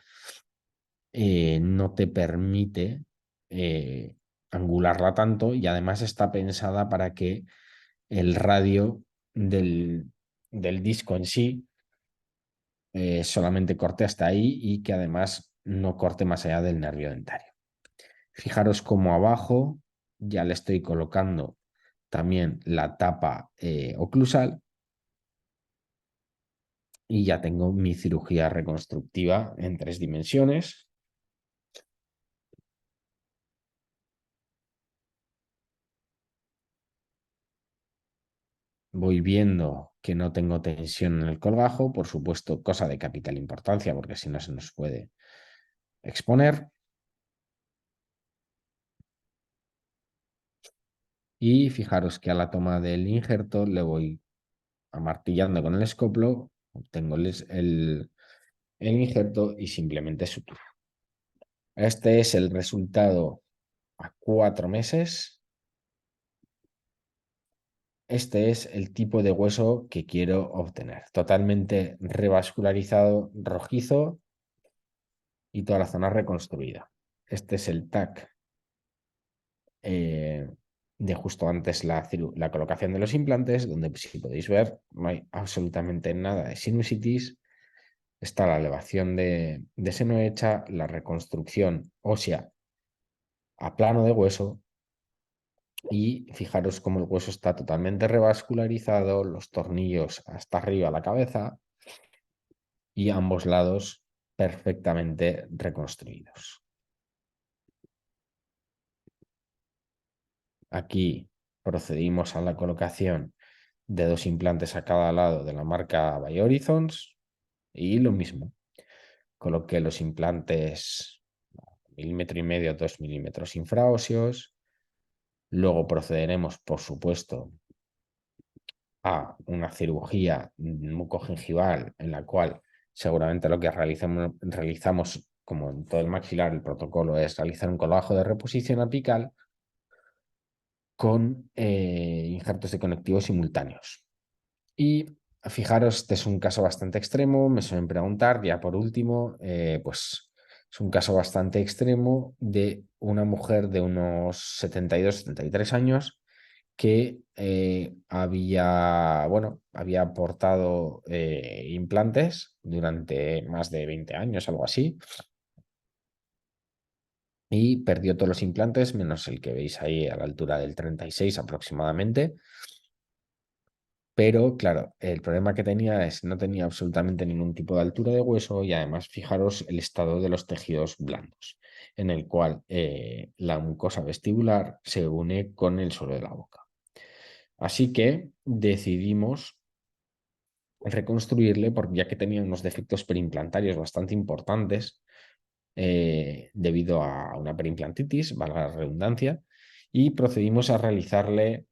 no te permite eh, angularla tanto y además está pensada para que el radio del disco en sí solamente corte hasta ahí y que además no corte más allá del nervio dentario. Fijaros cómo abajo ya le estoy colocando también la tapa oclusal y ya tengo mi cirugía reconstructiva en 3 dimensiones. Voy viendo que no tengo tensión en el colgajo, por supuesto, cosa de capital importancia, porque si no se nos puede exponer. Y fijaros que a la toma del injerto le voy amartillando con el escoplo, obtengo el injerto y simplemente suturo. Este es el resultado a 4 meses. Este es el tipo de hueso que quiero obtener. Totalmente revascularizado, rojizo y toda la zona reconstruida. Este es el TAC eh, de justo antes la colocación de los implantes, donde si podéis ver no hay absolutamente nada de sinusitis. Está la elevación de seno hecha, la reconstrucción ósea a plano de hueso y fijaros cómo el hueso está totalmente revascularizado, los tornillos hasta arriba a la cabeza y ambos lados perfectamente reconstruidos. Aquí procedimos a la colocación de 2 implantes a cada lado de la marca Biohorizons y lo mismo. Coloqué los implantes 1,5 mm, 2 mm infraóseos. Luego procederemos, por supuesto, a una cirugía mucogingival en la cual seguramente lo que realizamos, como en todo el maxilar, el protocolo es realizar un colgajo de reposición apical con injertos de conectivos simultáneos. Y fijaros, este es un caso bastante extremo, me suelen preguntar, ya por último, pues es un caso bastante extremo de una mujer de unos 72-73 años que había aportado implantes durante más de 20 años, algo así, y perdió todos los implantes, menos el que veis ahí a la altura del 36 aproximadamente. Pero claro, el problema que tenía es no tenía absolutamente ningún tipo de altura de hueso y además fijaros el estado de los tejidos blandos, en el cual la mucosa vestibular se une con el suelo de la boca. Así que decidimos reconstruirle, porque ya que tenía unos defectos perimplantarios bastante importantes debido a una perimplantitis, valga la redundancia, y procedimos a realizarle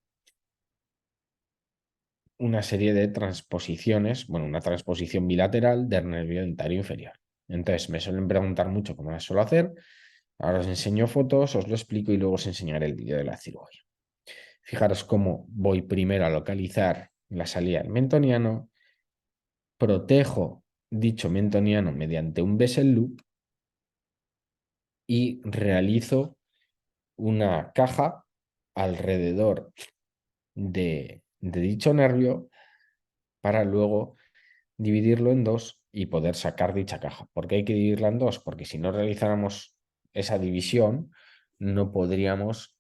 una serie de transposiciones, bueno, una transposición bilateral del nervio dentario inferior. Entonces, me suelen preguntar mucho cómo las suelo hacer. Ahora os enseño fotos, os lo explico y luego os enseñaré el vídeo de la cirugía. Fijaros cómo voy primero a localizar la salida del mentoniano, protejo dicho mentoniano mediante un Bessel loop y realizo una caja alrededor de dicho nervio para luego dividirlo en dos y poder sacar dicha caja. ¿Por qué hay que dividirla en dos? Porque si no realizáramos esa división, no podríamos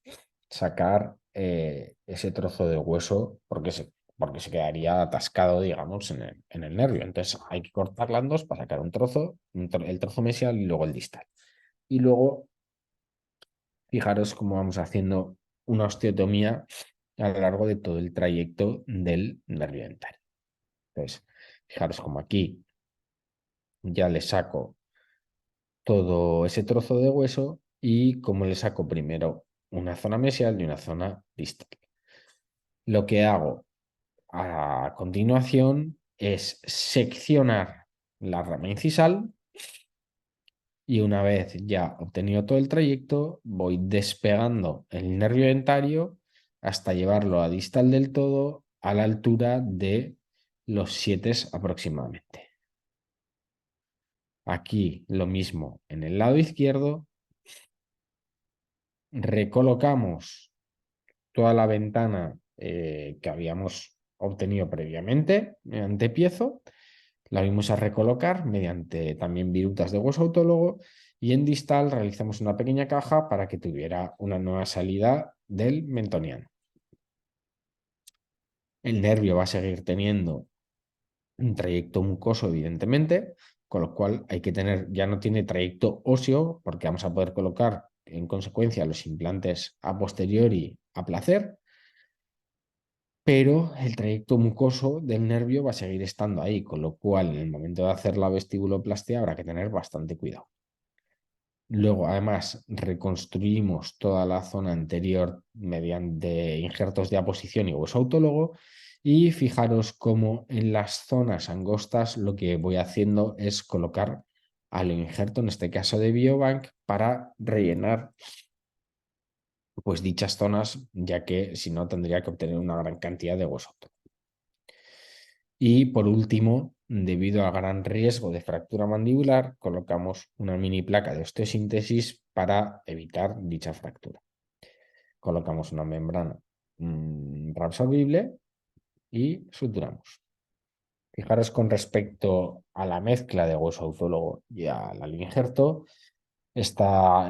sacar ese trozo de hueso porque porque se quedaría atascado, digamos, en el nervio. Entonces hay que cortarla en dos para sacar un trozo, el trozo mesial y luego el distal. Y luego, fijaros cómo vamos haciendo una osteotomía a lo largo de todo el trayecto del nervio dentario. Entonces, fijaros como aquí ya le saco todo ese trozo de hueso y cómo le saco primero una zona mesial y una zona distal. Lo que hago a continuación es seccionar la rama incisal y una vez ya obtenido todo el trayecto, voy despegando el nervio dentario hasta llevarlo a distal del todo a la altura de los 7 aproximadamente. Aquí lo mismo en el lado izquierdo, recolocamos toda la ventana que habíamos obtenido previamente mediante piezo, la vamos a recolocar mediante también virutas de hueso autólogo y en distal realizamos una pequeña caja para que tuviera una nueva salida del mentoniano. El nervio va a seguir teniendo un trayecto mucoso, evidentemente, con lo cual hay que tener, ya no tiene trayecto óseo, porque vamos a poder colocar en consecuencia los implantes a posteriori a placer, pero el trayecto mucoso del nervio va a seguir estando ahí, con lo cual en el momento de hacer la vestibuloplastia habrá que tener bastante cuidado. Luego, además, reconstruimos toda la zona anterior mediante injertos de aposición y hueso autólogo. Y fijaros cómo en las zonas angostas lo que voy haciendo es colocar al injerto, en este caso de Biobank, para rellenar pues dichas zonas, ya que si no tendría que obtener una gran cantidad de hueso autólogo. Y por último, debido al gran riesgo de fractura mandibular, colocamos una mini placa de osteosíntesis para evitar dicha fractura. Colocamos una membrana reabsorbible y suturamos. Fijaros con respecto a la mezcla de hueso autólogo y al injerto, esta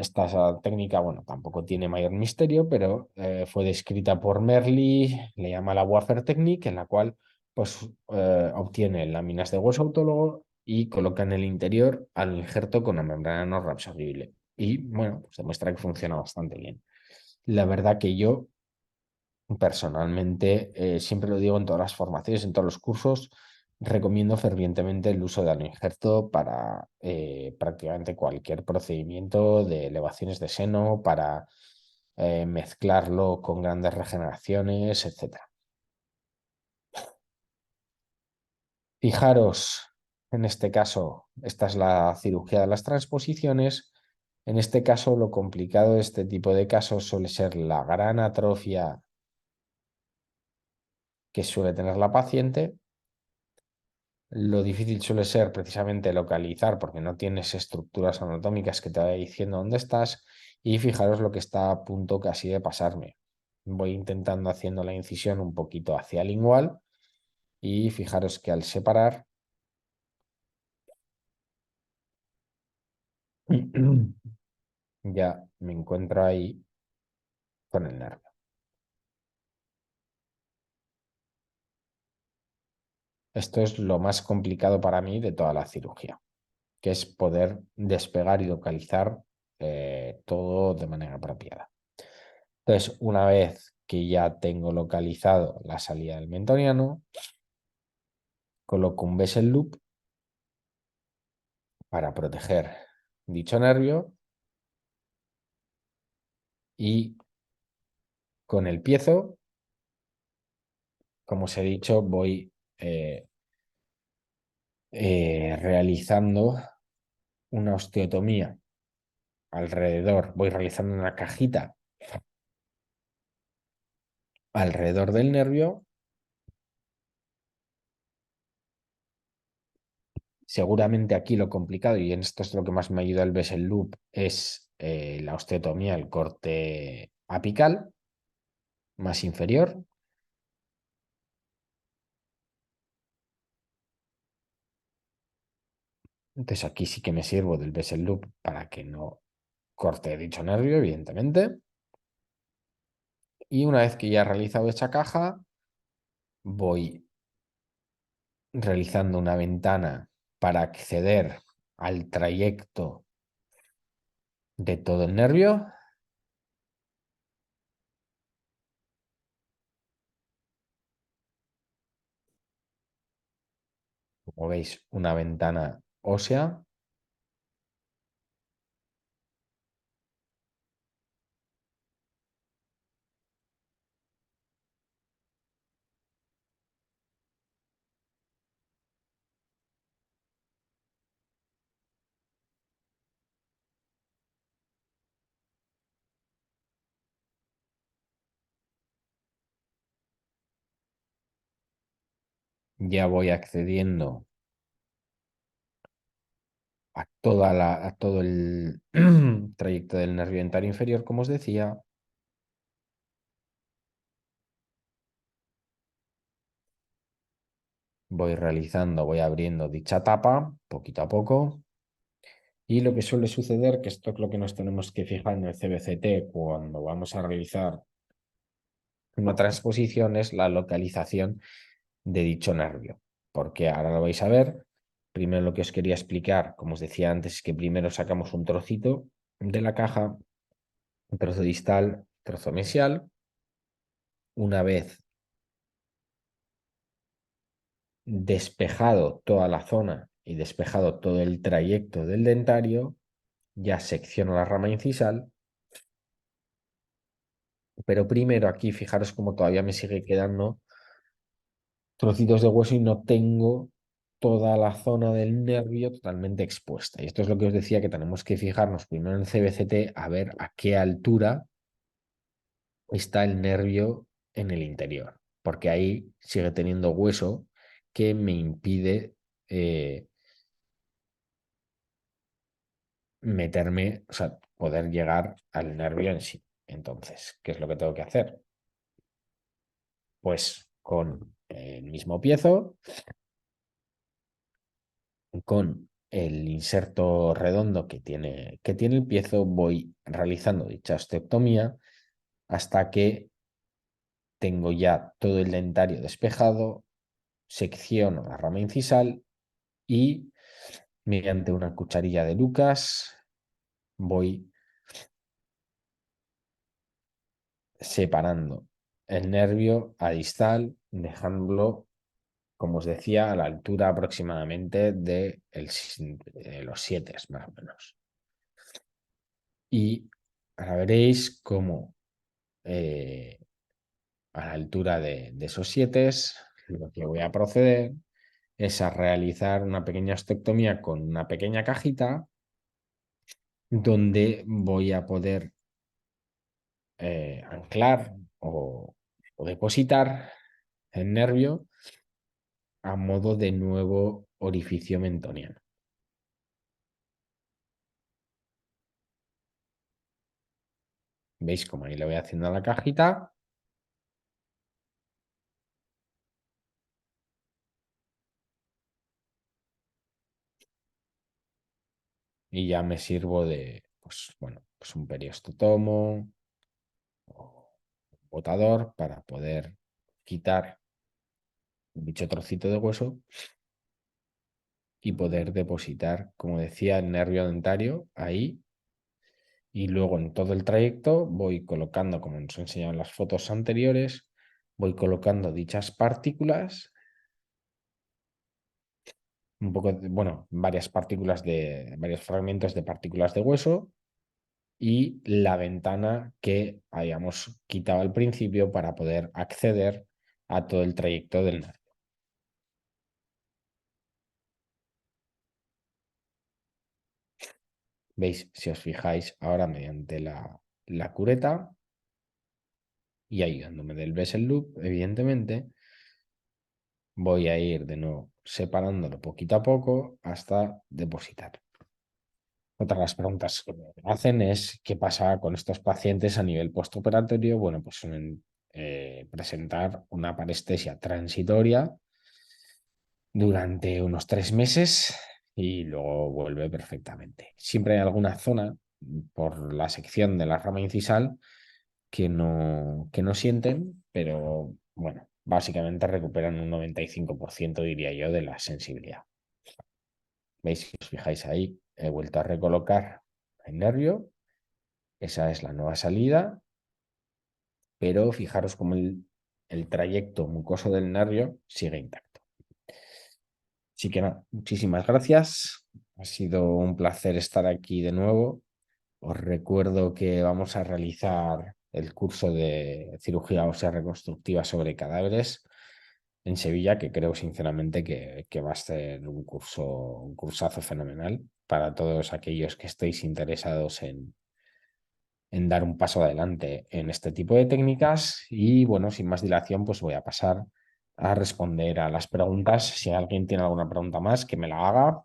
técnica, bueno, tampoco tiene mayor misterio, pero fue descrita por Merli, le llama la wafer technique, en la cual pues, obtiene láminas de hueso autólogo y coloca en el interior al injerto con una membrana no reabsorbible. Y bueno, pues demuestra que funciona bastante bien. La verdad que yo personalmente, siempre lo digo en todas las formaciones, en todos los cursos, recomiendo fervientemente el uso de injerto para prácticamente cualquier procedimiento de elevaciones de seno, para mezclarlo con grandes regeneraciones, etc. Fijaros, en este caso, esta es la cirugía de las transposiciones. En este caso, lo complicado de este tipo de casos suele ser la gran atrofia que suele tener la paciente. Lo difícil suele ser precisamente localizar porque no tienes estructuras anatómicas que te vayan diciendo dónde estás y fijaros lo que está a punto casi de pasarme. Voy intentando haciendo la incisión un poquito hacia el lingual y fijaros que al separar ya me encuentro ahí con el nervio. Esto es lo más complicado para mí de toda la cirugía, que es poder despegar y localizar todo de manera apropiada. Entonces, una vez que ya tengo localizado la salida del mentoniano, coloco un Bessel loop para proteger dicho nervio y con el piezo, como os he dicho, voy realizando una osteotomía alrededor, voy realizando una cajita alrededor del nervio. Seguramente aquí lo complicado, y en esto es lo que más me ayuda el Bessel loop, es la osteotomía, el corte apical más inferior. Entonces aquí sí que me sirvo del Bessel loop para que no corte dicho nervio, evidentemente. Y una vez que ya he realizado esa caja, voy realizando una ventana para acceder al trayecto de todo el nervio. Como veis, una ventana ósea. Ya voy accediendo a todo el trayecto del nervio dentario inferior, como os decía. Voy abriendo dicha tapa poquito a poco. Y lo que suele suceder, que esto es lo que nos tenemos que fijar en el CBCT cuando vamos a realizar una transposición, es la localización de dicho nervio. Porque ahora lo vais a ver. Primero lo que os quería explicar, como os decía antes, es que primero sacamos un trocito de la caja, un trozo distal, trozo mesial. Una vez despejado toda la zona y despejado todo el trayecto del dentario, ya secciono la rama incisal, pero primero aquí fijaros como todavía me sigue quedando trocitos de hueso y no tengo toda la zona del nervio totalmente expuesta. Y esto es lo que os decía, que tenemos que fijarnos primero en el CBCT a ver a qué altura está el nervio en el interior, porque ahí sigue teniendo hueso que me impide meterme, o sea, poder llegar al nervio en sí. Entonces, ¿qué es lo que tengo que hacer? Pues con el mismo piezo, con el inserto redondo que tiene el piezo, voy realizando dicha osteoctomía hasta que tengo ya todo el dentario despejado, secciono la rama incisal y mediante una cucharilla de Lucas voy separando el nervio a distal, dejándolo, como os decía, a la altura aproximadamente de los 7, más o menos. Y ahora veréis cómo a la altura de esos 7, lo que voy a proceder es a realizar una pequeña ostectomía con una pequeña cajita donde voy a poder anclar o depositar el nervio a modo de nuevo orificio mentoniano. ¿Veis cómo ahí le voy haciendo a la cajita? Y ya me sirvo de, pues bueno, pues un periostotomo o un botador para poder quitar dicho trocito de hueso y poder depositar, como decía, el nervio dentario ahí. Y luego en todo el trayecto voy colocando, como nos enseñado en las fotos anteriores, voy colocando dichas partículas, un poco, bueno, varias partículas varios fragmentos de partículas de hueso y la ventana que habíamos quitado al principio para poder acceder a todo el trayecto del nervio. ¿Veis? Si os fijáis ahora mediante la cureta y ayudándome del Bessel Loop, evidentemente, voy a ir de nuevo separándolo poquito a poco hasta depositar. Otra de las preguntas que me hacen es qué pasa con estos pacientes a nivel postoperatorio. Bueno, pues suelen presentar una parestesia transitoria durante unos 3 meses y luego vuelve perfectamente. Siempre hay alguna zona por la sección de la rama incisal que no sienten, pero bueno, básicamente recuperan un 95%, diría yo, de la sensibilidad. ¿Veis? Si os fijáis ahí, he vuelto a recolocar el nervio. Esa es la nueva salida, pero fijaros cómo el trayecto mucoso del nervio sigue intacto. Así que nada, muchísimas gracias. Ha sido un placer estar aquí de nuevo. Os recuerdo que vamos a realizar el curso de cirugía ósea reconstructiva sobre cadáveres en Sevilla, que creo sinceramente que va a ser un cursazo fenomenal para todos aquellos que estéis interesados en dar un paso adelante en este tipo de técnicas. Y bueno, sin más dilación, pues voy a pasar a responder a las preguntas. Si alguien tiene alguna pregunta más, que me la haga,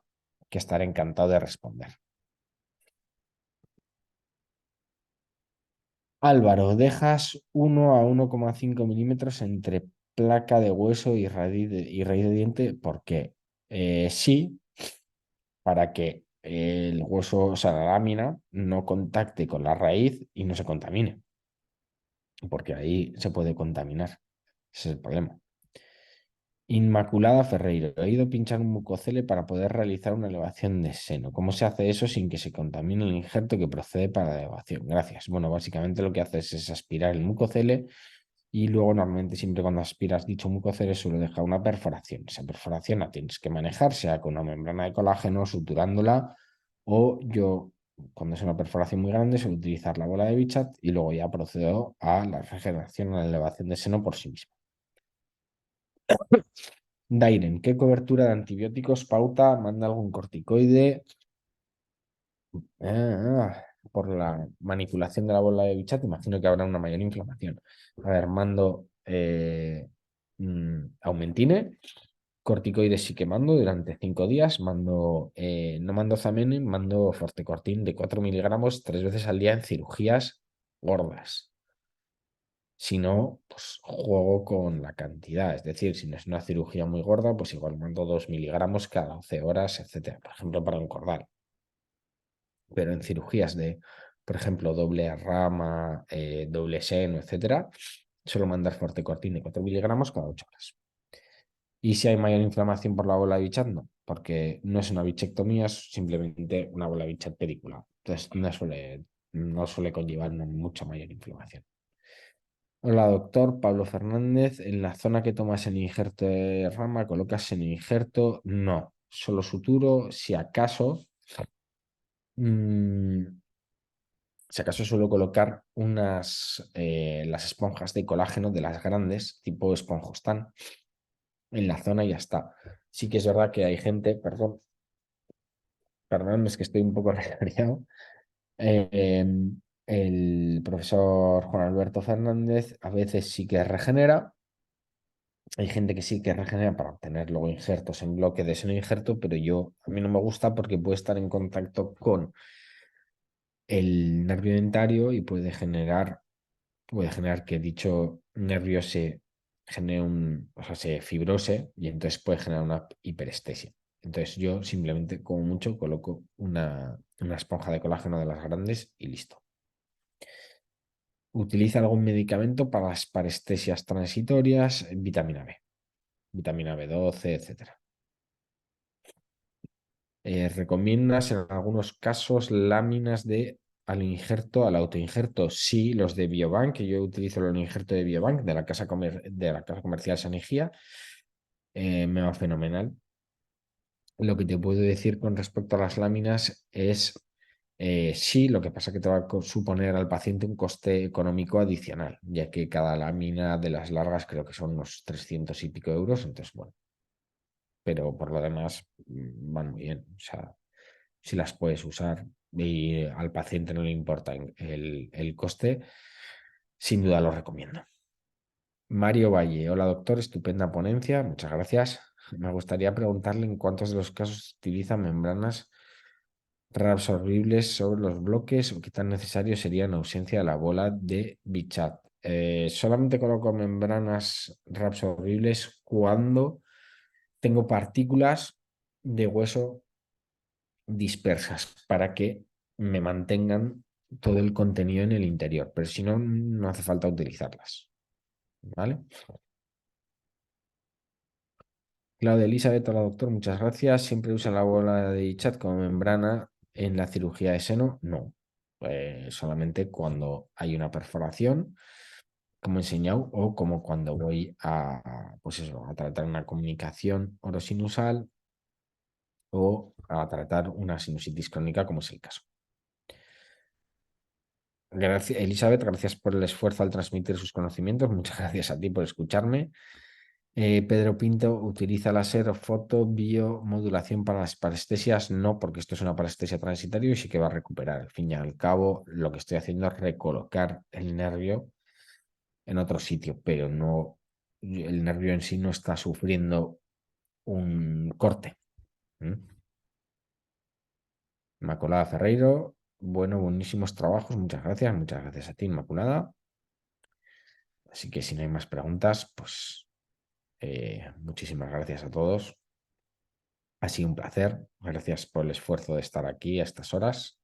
que estaré encantado de responder. Álvaro, dejas 1 a 1,5 milímetros entre placa de hueso y raíz de diente. ¿Por qué? Sí, para que el hueso, o sea, la lámina, no contacte con la raíz y no se contamine, porque ahí se puede contaminar. Ese es el problema. Inmaculada Ferreiro, he ido pinchar un mucocele para poder realizar una elevación de seno. ¿Cómo se hace eso sin que se contamine el injerto que procede para la elevación? Gracias. Bueno, básicamente lo que haces es aspirar el mucocele y luego normalmente siempre cuando aspiras dicho mucocele suele dejar una perforación. Esa perforación la tienes que manejar, sea con una membrana de colágeno, suturándola, o yo, cuando es una perforación muy grande, suelo utilizar la bola de Bichat y luego ya procedo a la regeneración, a la elevación de seno por sí misma. Dairen, ¿qué cobertura de antibióticos pauta? ¿Manda algún corticoide? Por la manipulación de la bola de Bichat, imagino que habrá una mayor inflamación. A ver, mando Aumentine, corticoides sí que mando durante 5 días, no mando Zamene, mando Fortecortin de 4 miligramos 3 veces al día en cirugías gordas. Si no, pues juego con la cantidad. Es decir, si no es una cirugía muy gorda, pues igual mando 2 miligramos cada 12 horas, etcétera. Por ejemplo, para un cordal. Pero en cirugías de, por ejemplo, doble rama, doble seno, etcétera, suelo mandar Fortecortin de 4 miligramos cada 8 horas. Y si hay mayor inflamación por la bola de Bichat, no, porque no es una bichectomía, es simplemente una bola de Bichat película. Entonces no suele conllevar una mucha mayor inflamación. Hola, doctor Pablo Fernández. En la zona que tomas el injerto de rama, ¿colocas el injerto? No, solo suturo. Si acaso suelo colocar las esponjas de colágeno de las grandes, tipo esponjostán, en la zona y ya está. Sí que es verdad que hay gente, perdón, es que estoy un poco resfriado. Eh, el profesor Juan Alberto Fernández a veces sí que regenera. Hay gente que sí que regenera para obtener luego injertos en bloque de seno injerto, pero a mí no me gusta porque puede estar en contacto con el nervio dentario y puede generar que dicho nervio o sea, se fibrose y entonces puede generar una hiperestesia. Entonces yo simplemente, como mucho, coloco una esponja de colágeno de las grandes y listo. Utiliza algún medicamento para las parestesias transitorias, vitamina B12, etcétera. ¿Recomiendas en algunos casos láminas al autoinjerto? Sí, los de Biobank, que yo utilizo el injerto de Biobank de la casa comercial San Egía, me va fenomenal. Lo que te puedo decir con respecto a las láminas es sí, lo que pasa que te va a suponer al paciente un coste económico adicional, ya que cada lámina de las largas creo que son unos 300 y pico euros, entonces bueno, pero por lo demás van muy bien. O sea, si las puedes usar y al paciente no le importa el coste, sin duda lo recomiendo. Mario Valle, hola doctor, estupenda ponencia, muchas gracias. Me gustaría preguntarle en cuántos de los casos se utilizan membranas reabsorbibles sobre los bloques o qué tan necesario sería en ausencia de la bola de Bichat. Solamente coloco membranas reabsorbibles cuando tengo partículas de hueso dispersas para que me mantengan todo el contenido en el interior, pero si no, no hace falta utilizarlas. ¿Vale? Claudia Elizabeth, hola doctor, muchas gracias. ¿Siempre usa la bola de chat como membrana en la cirugía de seno? No. Solamente cuando hay una perforación, como he enseñado, o como cuando voy pues eso, a tratar una comunicación orosinusal o a tratar una sinusitis crónica, como es el caso. Gracias, Elizabeth, gracias por el esfuerzo al transmitir sus conocimientos. Muchas gracias a ti por escucharme. Pedro Pinto, ¿utiliza láser o foto biomodulación para las parestesias? No, porque esto es una parestesia transitoria y sí que va a recuperar. Al fin y al cabo, lo que estoy haciendo es recolocar el nervio en otro sitio, pero no, el nervio en sí no está sufriendo un corte. ¿Mm? Inmaculada Ferreiro, bueno, buenísimos trabajos, muchas gracias a ti, Inmaculada. Así que si no hay más preguntas, pues muchísimas gracias a todos. Ha sido un placer. Gracias por el esfuerzo de estar aquí a estas horas.